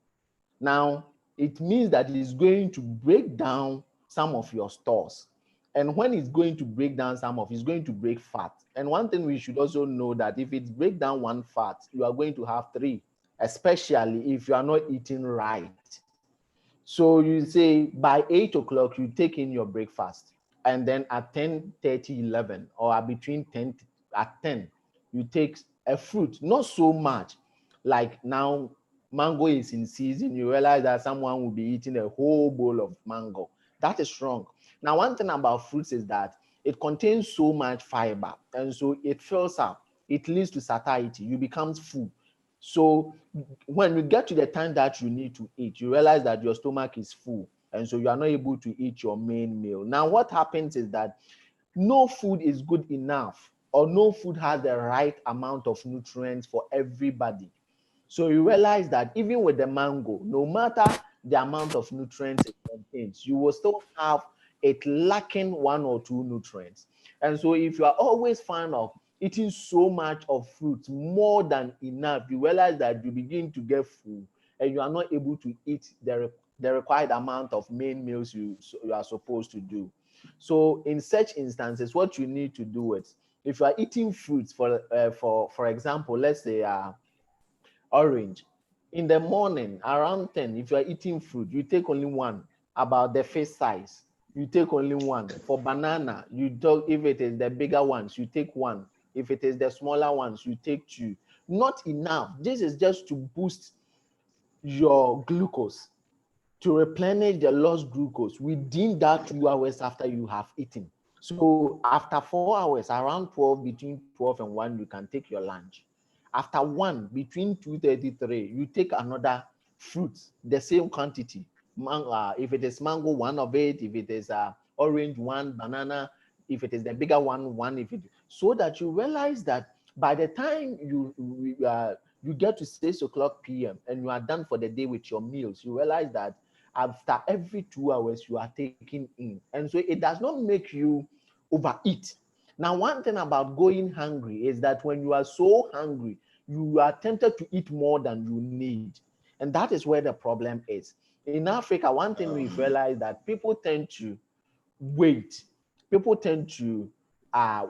[SPEAKER 1] Now, it means that it is going to break down some of your stores. And when it's going to break down it's going to break fat. And one thing we should also know that if it breaks down one fat, you are going to have 3, especially if you are not eating right. So you say by 8 o'clock, you take in your breakfast. And then at 10:30, 11, or between 10 at 10, you take a fruit, not so much. Like now, mango is in season, you realize that someone will be eating a whole bowl of mango. That is wrong. Now, one thing about fruits is that it contains so much fiber, and so it fills up. It leads to satiety. You become full. So when you get to the time that you need to eat, you realize that your stomach is full, and so you are not able to eat your main meal. Now, what happens is that no food is good enough, or no food has the right amount of nutrients for everybody. So you realize that even with the mango, no matter the amount of nutrients it contains, you will still have it lacking 1 or 2 nutrients. And so if you are always fan of eating so much of fruits, more than enough, you realize that you begin to get full and you are not able to eat the required amount of main meals you are supposed to do. So in such instances, what you need to do is, if you are eating fruits, for example, let's say orange, in the morning around 10, if you are eating fruit, you take only one, about the face size. You take only one. For banana, if it is the bigger ones, you take one. If it is the smaller ones, you take 2. Not enough. This is just to boost your glucose, to replenish the lost glucose within that 2 hours after you have eaten. So after 4 hours, around 12, between 12 and 1, you can take your lunch. After 1, between 2:33, you take another fruit, the same quantity. If it is mango, 1 of it. If it is orange, 1. Banana, if it is the bigger one, 1. So that you realize that By the time you get to 6 o'clock p.m. and you are done for the day with your meals, you realize that after every 2 hours you are taking in, and so it does not make you overeat. Now, one thing about going hungry is that when you are so hungry, you are tempted to eat more than you need, and that is where the problem is. In Africa, one thing we've realized that people tend to wait. People tend to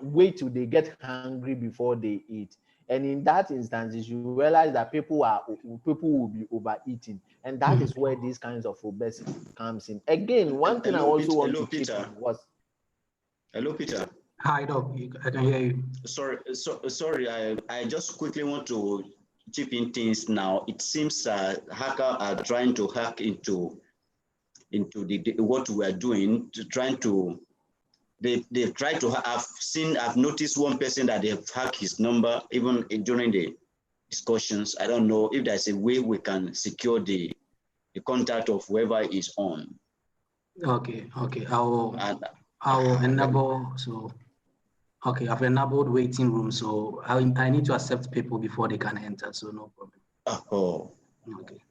[SPEAKER 1] wait till they get hungry before they eat. And in that instance, you realize that people will be overeating, and that is where these kinds of obesity comes in. Again, one thing I also want to keep in was.
[SPEAKER 4] Hello, Peter.
[SPEAKER 2] Hi, Doc. I can hear you.
[SPEAKER 4] Sorry. I just quickly want to chip in things now. It seems hackers are trying to hack into what we are doing, they've tried to I've noticed one person that they've hacked his number even during the discussions. I don't know if there's a way we can secure the contact of whoever is on.
[SPEAKER 2] Okay. I'll enable, so okay, I've enabled waiting room, so I need to accept people before they can enter, so no problem.
[SPEAKER 4] Oh.
[SPEAKER 2] Okay.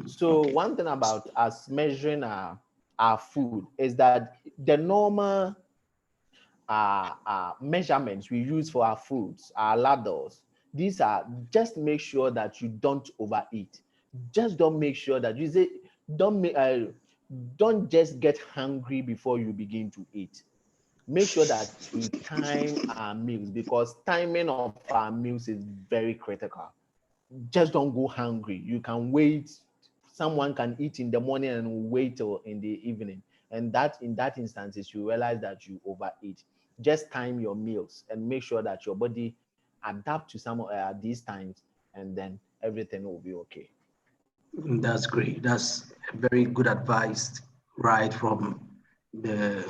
[SPEAKER 1] So one thing about us measuring our food is that the normal measurements we use for our foods, our ladders, these are just make sure that you don't overeat. Just don't make sure that you say don't just get hungry before you begin to eat. Make sure that we time our meals, because timing of our meals is very critical. Just don't go hungry. You can wait. Someone can eat in the morning and wait till in the evening, and that in that instances you realize that you overeat. Just time your meals and make sure that your body adapt to some of these times, and then everything will be okay.
[SPEAKER 2] That's great. That's very good advice, right from the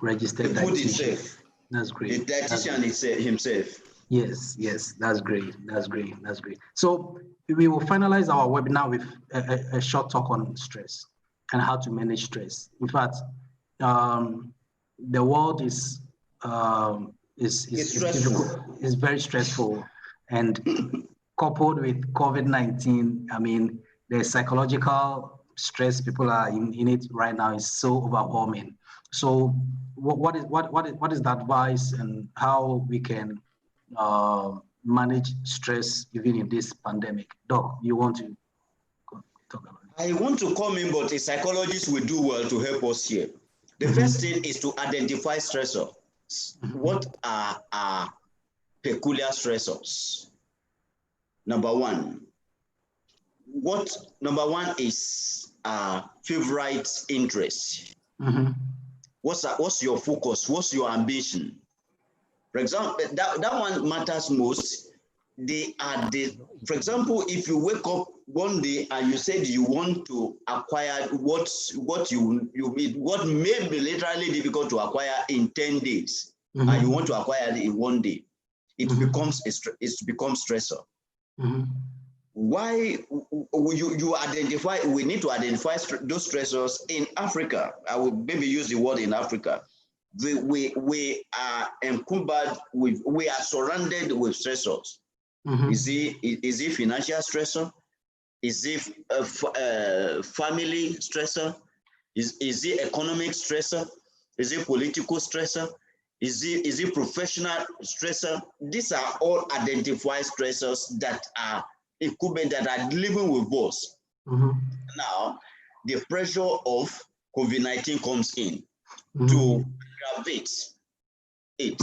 [SPEAKER 2] registered dietitian. That's great.
[SPEAKER 4] The dietitian himself.
[SPEAKER 2] Yes, that's great. So we will finalize our webinar with a short talk on stress and how to manage stress. In fact, the world is very stressful, and coupled with COVID-19, I mean, the psychological stress people are in it right now is so overwhelming. So what is the advice and how we can manage stress even in this pandemic? Doc, you want to talk about it?
[SPEAKER 4] I want to come in, but a psychologist will do well to help us here. The first thing is to identify stressors. What are our peculiar stressors? Number one is favorite interest. What's your focus? What's your ambition? For example, that one matters most. For example, if you wake up one day and you said you want to acquire what may be literally difficult to acquire in 10 days, and you want to acquire it in 1 day, it becomes stressor. Why you identify? We need to identify those stressors in Africa. I would maybe use the word in Africa. We are encumbered with. We are surrounded with stressors. Is it financial stressor? Is it family stressor? Is it economic stressor? Is it political stressor? Is it professional stressor? These are all identified stressors that are incumbent, that are living with us. Now, the pressure of COVID-19 comes in to aggravate it.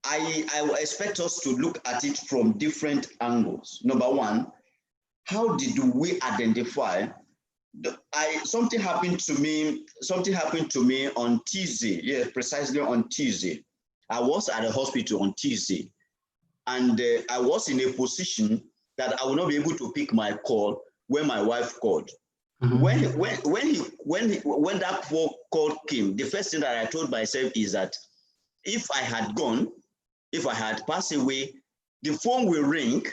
[SPEAKER 4] I expect us to look at it from different angles. Number one, how did we identify? Something happened to me on Tuesday. Yeah, precisely on Tuesday. I was at a hospital on Tuesday, and I was in a position that I will not be able to pick my call when my wife called. When that phone call came, the first thing that I told myself is that if I had passed away, the phone will ring.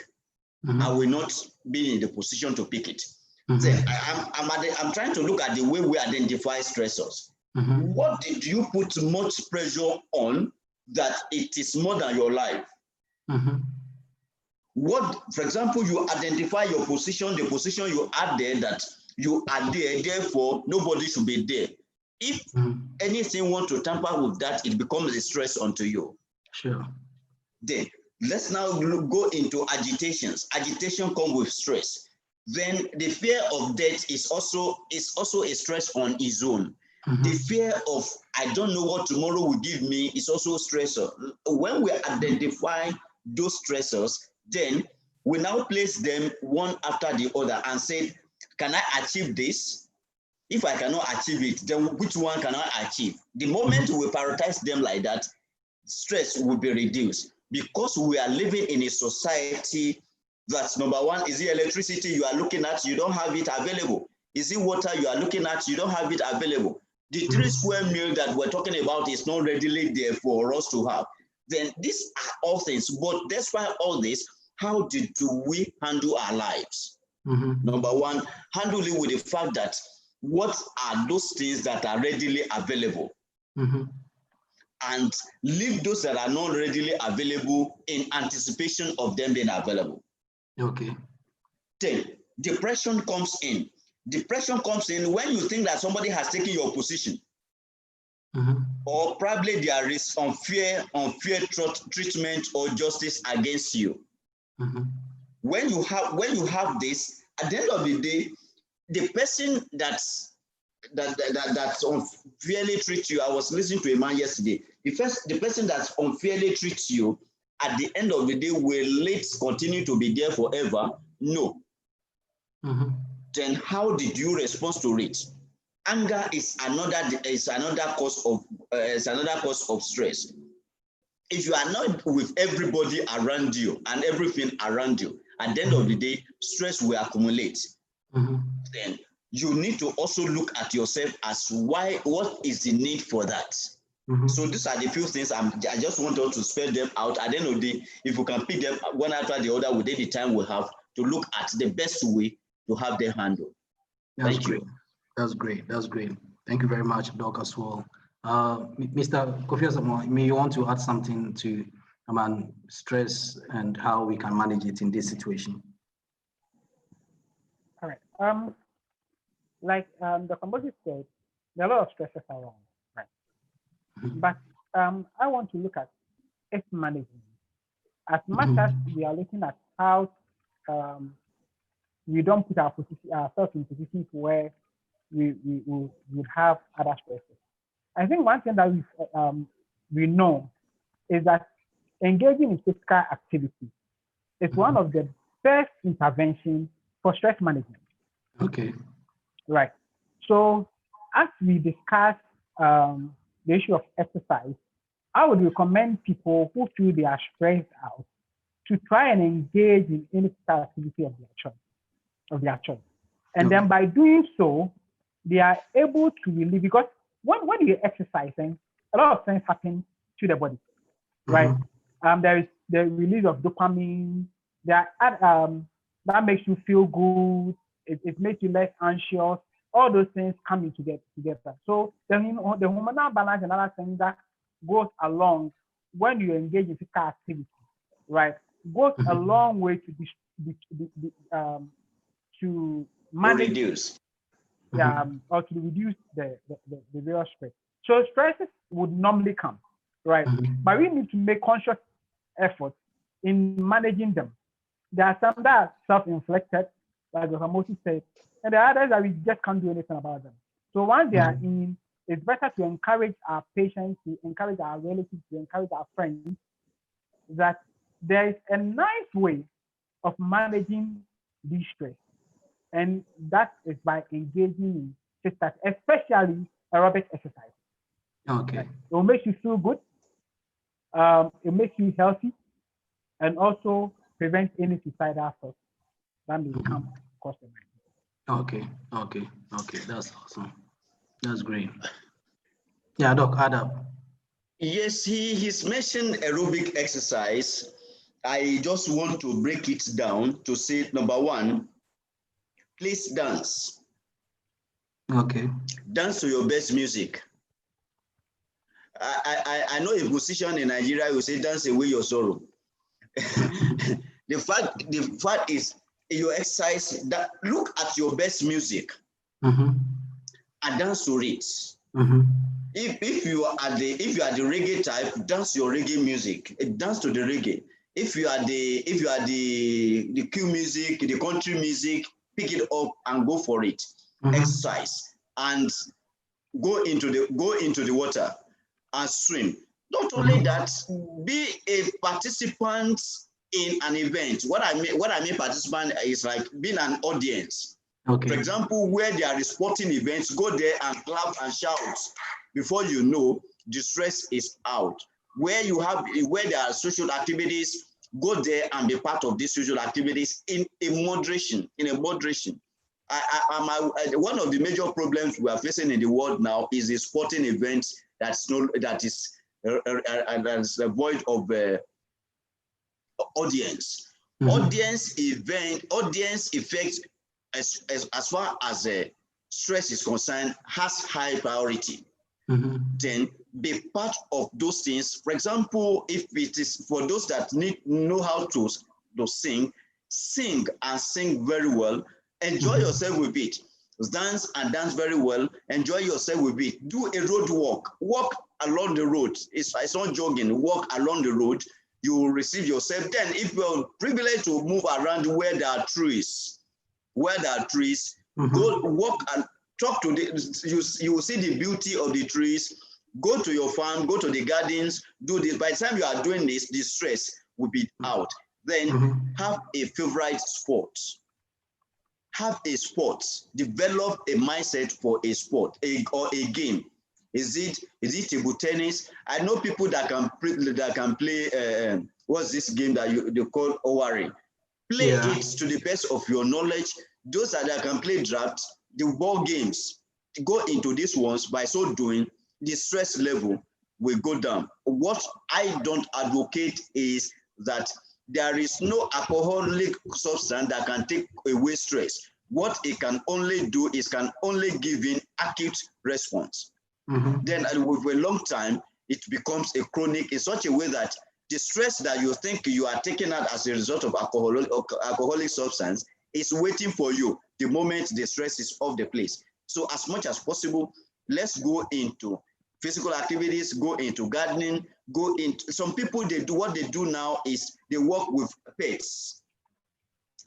[SPEAKER 4] I will not be in the position to pick it. Then I'm trying to look at the way we identify stressors. What did you put much pressure on that it is more than your life. What, for example, you identify your position, the position you are there, that you are there, therefore nobody should be there. If anything want to tamper with that, it becomes a stress onto you.
[SPEAKER 2] Sure.
[SPEAKER 4] Then let's now go into agitations. Agitation comes with stress. Then the fear of death is also a stress on its own. The fear of I don't know what tomorrow will give me is also a stressor. When we identify those stressors, then we now place them one after the other and say, can I achieve this? If I cannot achieve it, then which one can I achieve? The moment we prioritize them like that, stress will be reduced, because we are living in a society that's, number one, is it electricity you are looking at, you don't have it available. Is it water you are looking at, you don't have it available. The 3 square meal that we're talking about is not readily there for us to have. Then these are all things, but despite all this, how do we handle our lives? Number one, handle it with the fact that what are those things that are readily available? And leave those that are not readily available in anticipation of them being available.
[SPEAKER 2] Okay.
[SPEAKER 4] Then depression comes in. Depression comes in when you think that somebody has taken your position, or probably there is unfair treatment or justice against you. When you have this, at the end of the day, the person that unfairly treats you, I was listening to a man yesterday. The person that unfairly treats you, at the end of the day, will it continue to be there forever? No. Then how did you respond to it? Anger is another cause of stress. If you are not with everybody around you and everything around you, at the end of the day, stress will accumulate. Then you need to also look at yourself as what is the need for that? So these are the few things I just want us to spell them out. At the end of the day, if we can pick them one after the other within the time we have to look at the best way to have them handled.
[SPEAKER 2] That's great. That's great. That's great. Thank you very much, Doc, as well. Mr. Kofi Asamo, may you want to add something to stress and how we can manage it in this situation?
[SPEAKER 5] All right. Like the composer said, there are a lot of stresses around, right? But I want to look at its management. As much as we are looking at how we don't put ourselves in positions where we would have other stresses. I think one thing that we know is that engaging in physical activity is one of the best interventions for stress management.
[SPEAKER 2] Okay.
[SPEAKER 5] Right. So as we discuss the issue of exercise, I would recommend people who feel they are stressed out to try and engage in any physical activity of their choice. And then by doing so, they are able to relieve, because when you're exercising, a lot of things happen to the body, right? There is the release of dopamine, that makes you feel good, it makes you less anxious, all those things coming together. So the hormonal balance and other things that goes along when you engage in physical activity, right, goes a long way to manage,
[SPEAKER 4] reduce.
[SPEAKER 5] Or to reduce the various stress. So stresses would normally come, right? But we need to make conscious efforts in managing them. There are some that are self-inflicted, like Dr. Moses said, and there are others that we just can't do anything about them. So once they are in, it's better to encourage our patients, to encourage our relatives, to encourage our friends, that there is a nice way of managing these stress. And that is by engaging in exercise, especially aerobic exercise.
[SPEAKER 2] Okay.
[SPEAKER 5] It will make you feel good. It makes you healthy, and also prevent any suicidal thoughts that may come across the mind.
[SPEAKER 2] Okay. That's awesome. That's great. Yeah, Doc, add up.
[SPEAKER 4] Yes, he's mentioned aerobic exercise. I just want to break it down to say, number one, please dance.
[SPEAKER 2] Okay.
[SPEAKER 4] Dance to your best music. I know a musician in Nigeria who say, dance away your sorrow. The fact is, your exercise, that look at your best music and dance to it. If you are the reggae type, dance your reggae music. Dance to the reggae. If you are the Q music, the country music, pick it up and go for it. Exercise and go into the water and swim. Not only that, be a participant in an event. What I mean participant is like being an audience. Okay. For example, where there are sporting events, go there and clap and shout. Before you know, the stress is out. Where there are social activities, go there and be part of these social activities in a moderation. One of the major problems we are facing in the world now is the sporting events that is void of audience. Audience effect as far as stress is concerned has high priority. Then be part of those things. For example, if it is for those that know how to sing and sing very well, enjoy yourself with it. Dance and dance very well, enjoy yourself with it. Do a road walk along the road. It's not jogging, walk along the road. You will receive yourself. Then if you're privileged to move around where there are trees, go walk and talk to you will see the beauty of the trees. Go to your farm, go to the gardens, do this. By the time you are doing this, the stress will be out. Then have a favorite sport. Have a sport. Develop a mindset for a sport or a game. Is it table tennis? I know people that can play. What's this game that they call Owari? Play it to the best of your knowledge. Those that can play drafts, the ball games, go into these ones. By so doing, the stress level will go down. What I don't advocate is that there is no alcoholic substance that can take away stress. What it can only do is can only give in acute response. Then with a long time, it becomes a chronic in such a way that the stress that you think you are taking out as a result of alcoholic substance is waiting for you the moment the stress is off the place. So as much as possible, let's go into physical activities, go into gardening, go into, some people, what they do now is they work with pets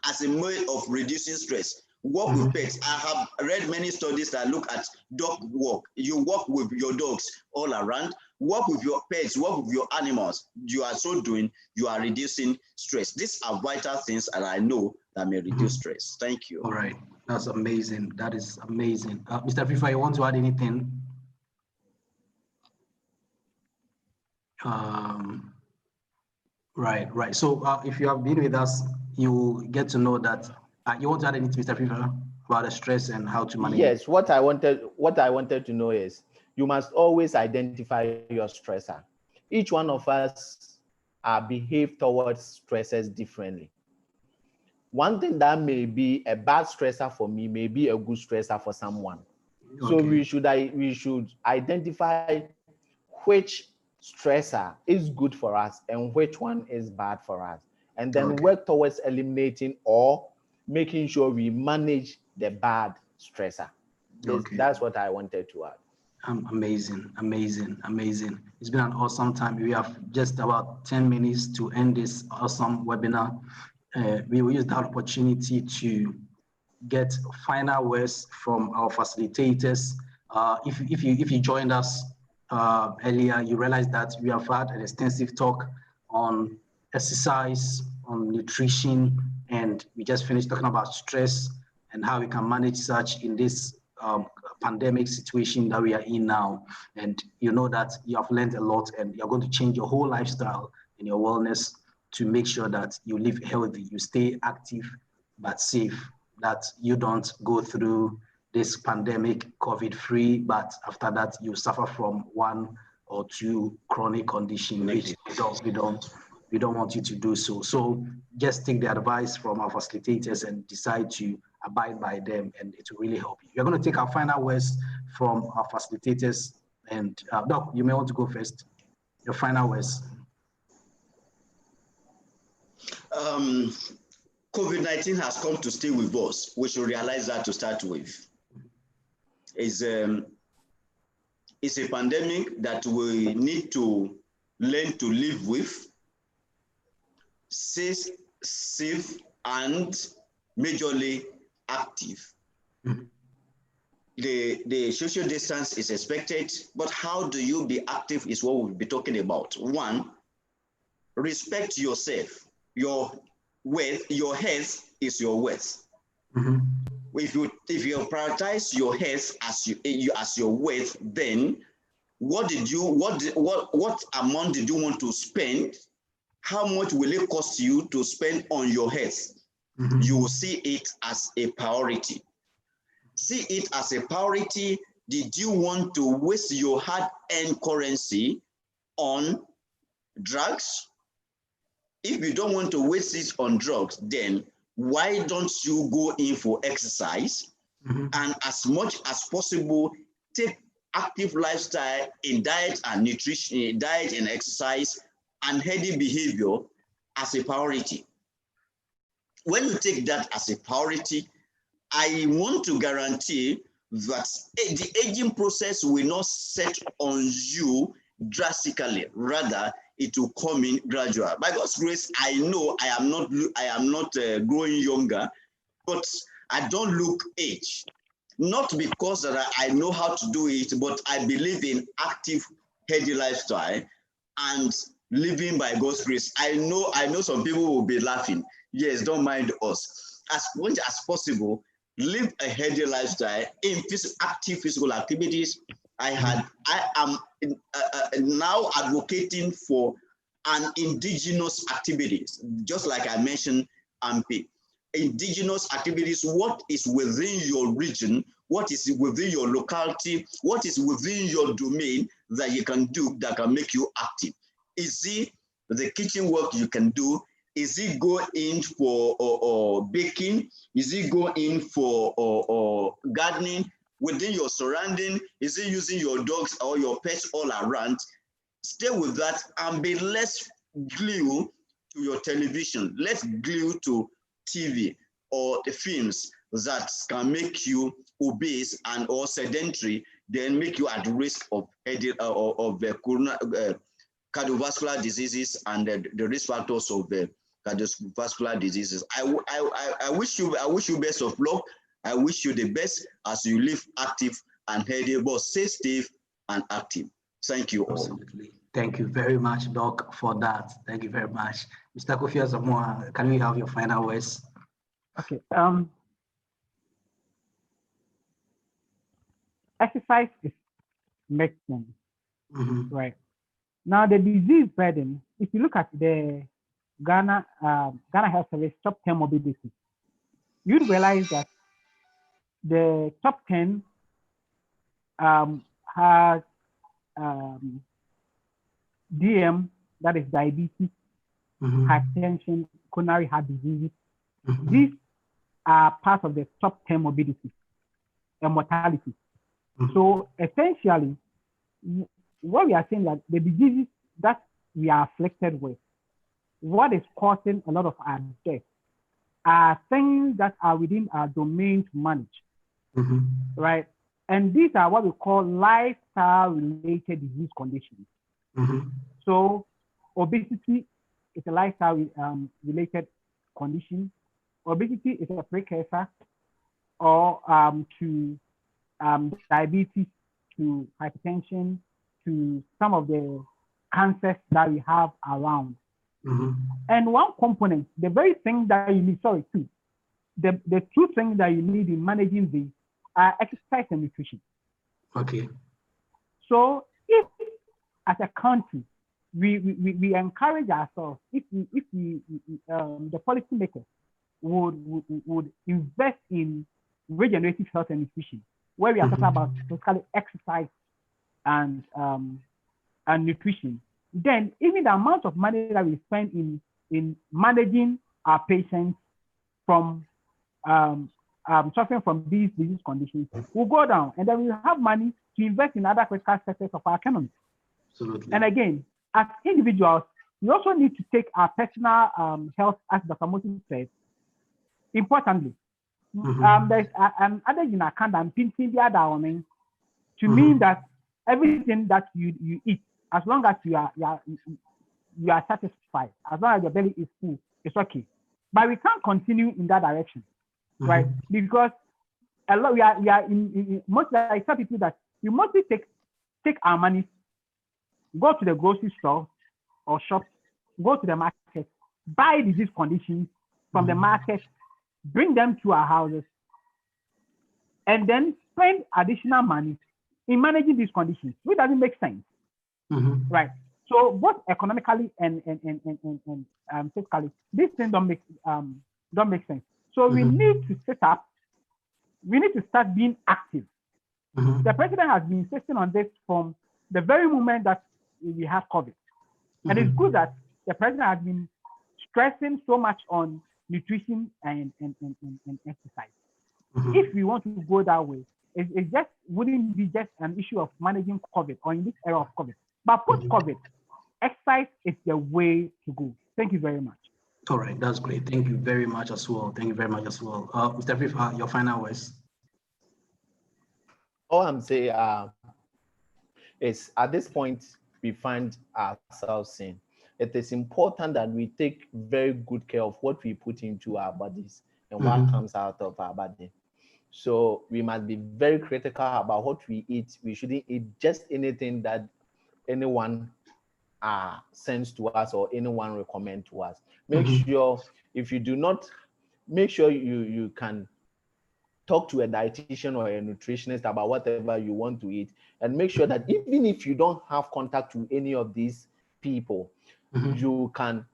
[SPEAKER 4] as a way of reducing stress. Work with pets. I have read many studies that look at dog walk. You walk with your dogs all around, work with your pets, work with your animals. You are so doing, you are reducing stress. These are vital things and I know that may reduce stress. Thank you.
[SPEAKER 2] All right, that's amazing. That is amazing. Mr. Fifa, you want to add anything? Right. So if you have been with us, you get to know that you want to add anything, Mr. Fifa, about the stress and how to manage?
[SPEAKER 1] Yes, what I wanted to know is you must always identify your stressor. Each one of us behave towards stressors differently. One thing that may be a bad stressor for me may be a good stressor for someone. Okay. So we should identify which stressor is good for us and which one is bad for us, and then work towards eliminating or making sure we manage the bad stressor. That's what I wanted to add.
[SPEAKER 2] Amazing. It's been an awesome time. We have just about 10 minutes to end this awesome webinar. We will use that opportunity to get final words from our facilitators. If you joined us earlier, you realize that we have had an extensive talk on exercise, on nutrition, and we just finished talking about stress and how we can manage such in this pandemic situation that we are in now. And you know that you have learned a lot and you're going to change your whole lifestyle and your wellness to make sure that you live healthy, you stay active but safe, that you don't go through this pandemic COVID-free, but after that you suffer from one or two chronic conditions, which we don't want you to do so. So just take the advice from our facilitators and decide to abide by them, and it will really help you. We're going to take our final words from our facilitators. And Doc, you may want to go first. Your final words.
[SPEAKER 4] COVID-19 has come to stay with us. We should realize that to start with. It's a pandemic that we need to learn to live with, stay safe, and majorly active. The social distance is expected, but how do you be active is what we'll be talking about. One, respect yourself. Your health is your wealth. If you prioritize your health as your wealth, then what amount did you want to spend? How much will it cost you to spend on your health? You will see it as a priority. See it as a priority. Did you want to waste your hard-earned currency on drugs? If you don't want to waste it on drugs, then why don't you go in for exercise? And as much as possible, take active lifestyle in diet and nutrition, diet and exercise, and healthy behavior as a priority. When you take that as a priority, I want to guarantee that the aging process will not set on you drastically. Rather, it will come in gradual. By God's grace, I know I am not growing younger, but I don't look aged. Not because that I know how to do it, but I believe in active, healthy lifestyle and living by God's grace. I know some people will be laughing. Yes, don't mind us. As much as possible, live a healthy lifestyle in active physical activities. I am now advocating for an indigenous activities, just like I mentioned, MP. Indigenous activities, what is within your region, what is within your locality, what is within your domain that you can do that can make you active. Is it the kitchen work you can do? Is it go in for baking? Is it go in for gardening within your surrounding? Is it using your dogs or your pets all around? Stay with that and be less glued to your television, less glued to TV or the films that can make you obese and or sedentary, then make you at risk of cardiovascular diseases and the risk factors of cardiovascular diseases. I wish you best of luck. I wish you the best as you live active and healthy, but stay safe and active. Thank you all.
[SPEAKER 2] Absolutely. Thank you very much, Doc, for that. Thank you very much. Mr. Kofi Asamoah, can we have your final words?
[SPEAKER 5] Okay. Exercise is medicine, right? Now, the disease burden, if you look at the Ghana Health Service top 10 morbidity, you'd realize that the top 10 has DM, that is diabetes, hypertension, coronary heart disease. These are part of the top 10 morbidity and mortality. So essentially, what we are saying that the diseases that we are afflicted with, what is causing a lot of our death are things that are within our domain to manage, right? And these are what we call lifestyle-related disease conditions. So obesity is a lifestyle-related condition. Obesity is a precursor or to diabetes, to hypertension, to some of the cancers that we have around. And one component, the very thing that you need, the two things that you need in managing these are exercise and nutrition. Okay. So if as a country, we encourage ourselves, if the policymakers would invest in regenerative health and nutrition, where we are talking about basically exercise and nutrition, then even the amount of money that we spend in managing our patients from suffering from these disease conditions will go down, and then we have money to invest in other critical sectors of our economy.
[SPEAKER 2] Absolutely.
[SPEAKER 5] And again, as individuals, we also need to take our personal health, as Dr. Moses said, importantly. There's an adage in Akanda and pinching the other one to mean that everything that you eat, as long as you are satisfied, as long as your belly is full, it's okay. But we can't continue in that direction, right? Because a lot we are in mostly, I tell people that we mostly take our money, go to the grocery store or shop, go to the market, buy disease conditions from the market, bring them to our houses, and then spend additional money in managing these conditions, which doesn't make sense, right? So both economically and fiscally, these things don't make sense. So we need to set up. We need to start being active. The president has been insisting on this from the very moment that we have COVID, and it's good that the president has been stressing so much on nutrition and exercise. If we want to go that way, it just wouldn't be just an issue of managing COVID or in this era of COVID, but post-COVID, exercise is the way to go. Thank you very much.
[SPEAKER 2] All right, that's great. Thank you very much as well. Thank you very much as well. Mr. Fifa, your final words.
[SPEAKER 1] All I'm saying is at this point, we find ourselves in. It is important that we take very good care of what we put into our bodies and what comes out of our body. So we must be very critical about what we eat. We shouldn't eat just anything that anyone sends to us or anyone recommend to us. Make sure if you do not, make sure you can talk to a dietitian or a nutritionist about whatever you want to eat, and make sure that even if you don't have contact with any of these people, you can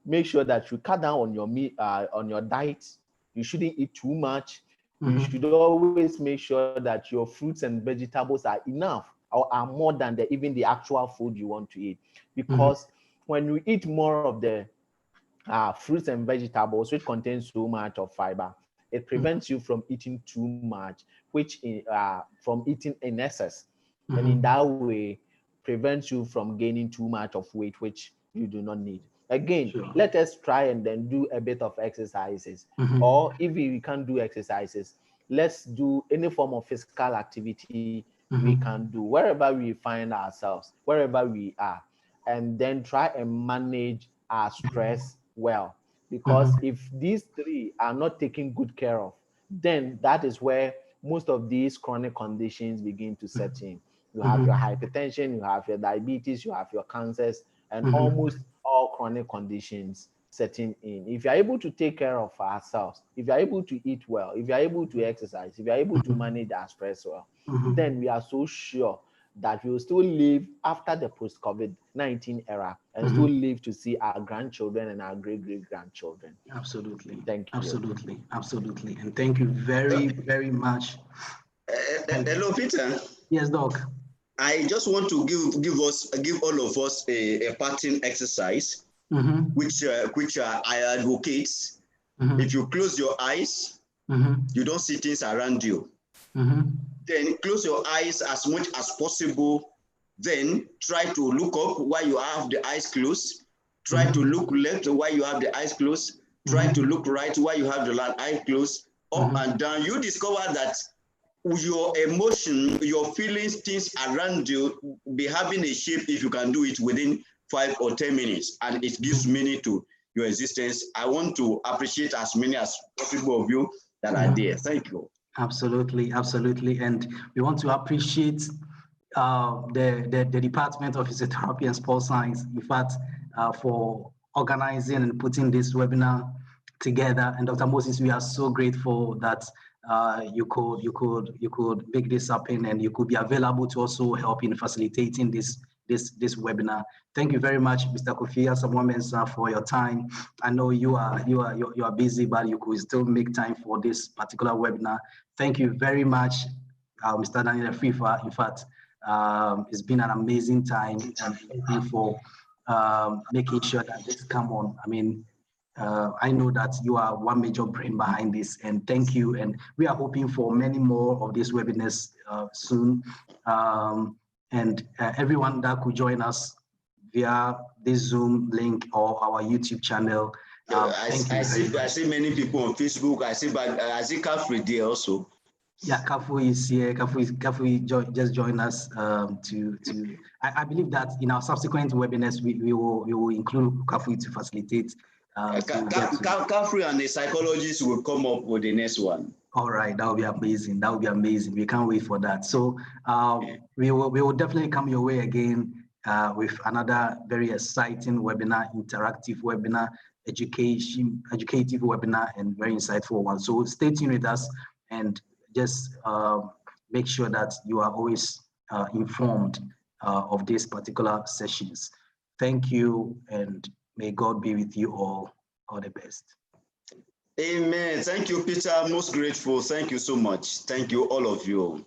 [SPEAKER 1] make sure that you cut down on your meat, on your diet. You shouldn't eat too much. You should always make sure that your fruits and vegetables are enough or are more than even the actual food you want to eat. Because when you eat more of the fruits and vegetables, which contains so much of fiber, it prevents you from eating too much, which from eating in excess, and in that way prevents you from gaining too much of weight, which you do not need. Again, let us try and then do a bit of exercises, or if we can't do exercises, let's do any form of physical activity we can do wherever we find ourselves, wherever we are, and then try and manage our stress well. Because if these three are not taken good care of, then that is where most of these chronic conditions begin to set in. You have your hypertension, you have your diabetes, you have your cancers, and almost all chronic conditions setting in. If you're able to take care of ourselves, if you're able to eat well, if you're able to exercise, if you're able to manage our stress well, then we are so sure that we will still live after the post-COVID-19 era and still live to see our grandchildren and our great-great-grandchildren.
[SPEAKER 2] Absolutely.
[SPEAKER 1] Thank you.
[SPEAKER 2] Absolutely. Absolutely. And thank you very, very much.
[SPEAKER 4] Hello, Peter.
[SPEAKER 2] Yes, Doc.
[SPEAKER 4] I just want to give all of us a parting exercise, which I advocate. If you close your eyes, you don't see things around you. Then close your eyes as much as possible. Then try to look up while you have the eyes closed. Try to look left while you have the eyes closed. Try to look right while you have the eyes closed. Up and down. You discover that your emotion, your feelings, things around you be having a shape if you can do it within 5 or 10 minutes, and it gives meaning to your existence. I want to appreciate as many as possible of you that are there. Thank you.
[SPEAKER 2] Absolutely, absolutely. And we want to appreciate the Department of Physiotherapy and Sports Science, in fact, for organizing and putting this webinar together. And Dr. Moses, we are so grateful that you could make this happen, and you could be available to also help in facilitating this webinar. Thank you very much, Mr. Kofi Asamoah-Mensah, for your time. I know you are busy, but you could still make time for this particular webinar. Thank you very much, Mr. Daniel Fifa. In fact, it's been an amazing time, and thank you for making sure that this come on. I mean, I know that you are one major brain behind this, and thank you. And we are hoping for many more of these webinars soon. And everyone that could join us via this Zoom link or our YouTube channel.
[SPEAKER 4] I see many people on Facebook. I see Kafri there also.
[SPEAKER 2] Yeah, Kafu is here. Kafu just joined us I believe that in our subsequent webinars, we will include Kafu to facilitate.
[SPEAKER 4] Kafri and the psychologist will come up with the next one.
[SPEAKER 2] All right, that would be amazing. That would be amazing. We can't wait for that. So we will definitely come your way again with another very exciting webinar, interactive webinar, educative webinar, and very insightful one. So stay tuned with us and just make sure that you are always informed of these particular sessions. Thank you, and may God be with you all. All the best.
[SPEAKER 4] Amen. Thank you, Peter. Most grateful. Thank you so much. Thank you, all of you.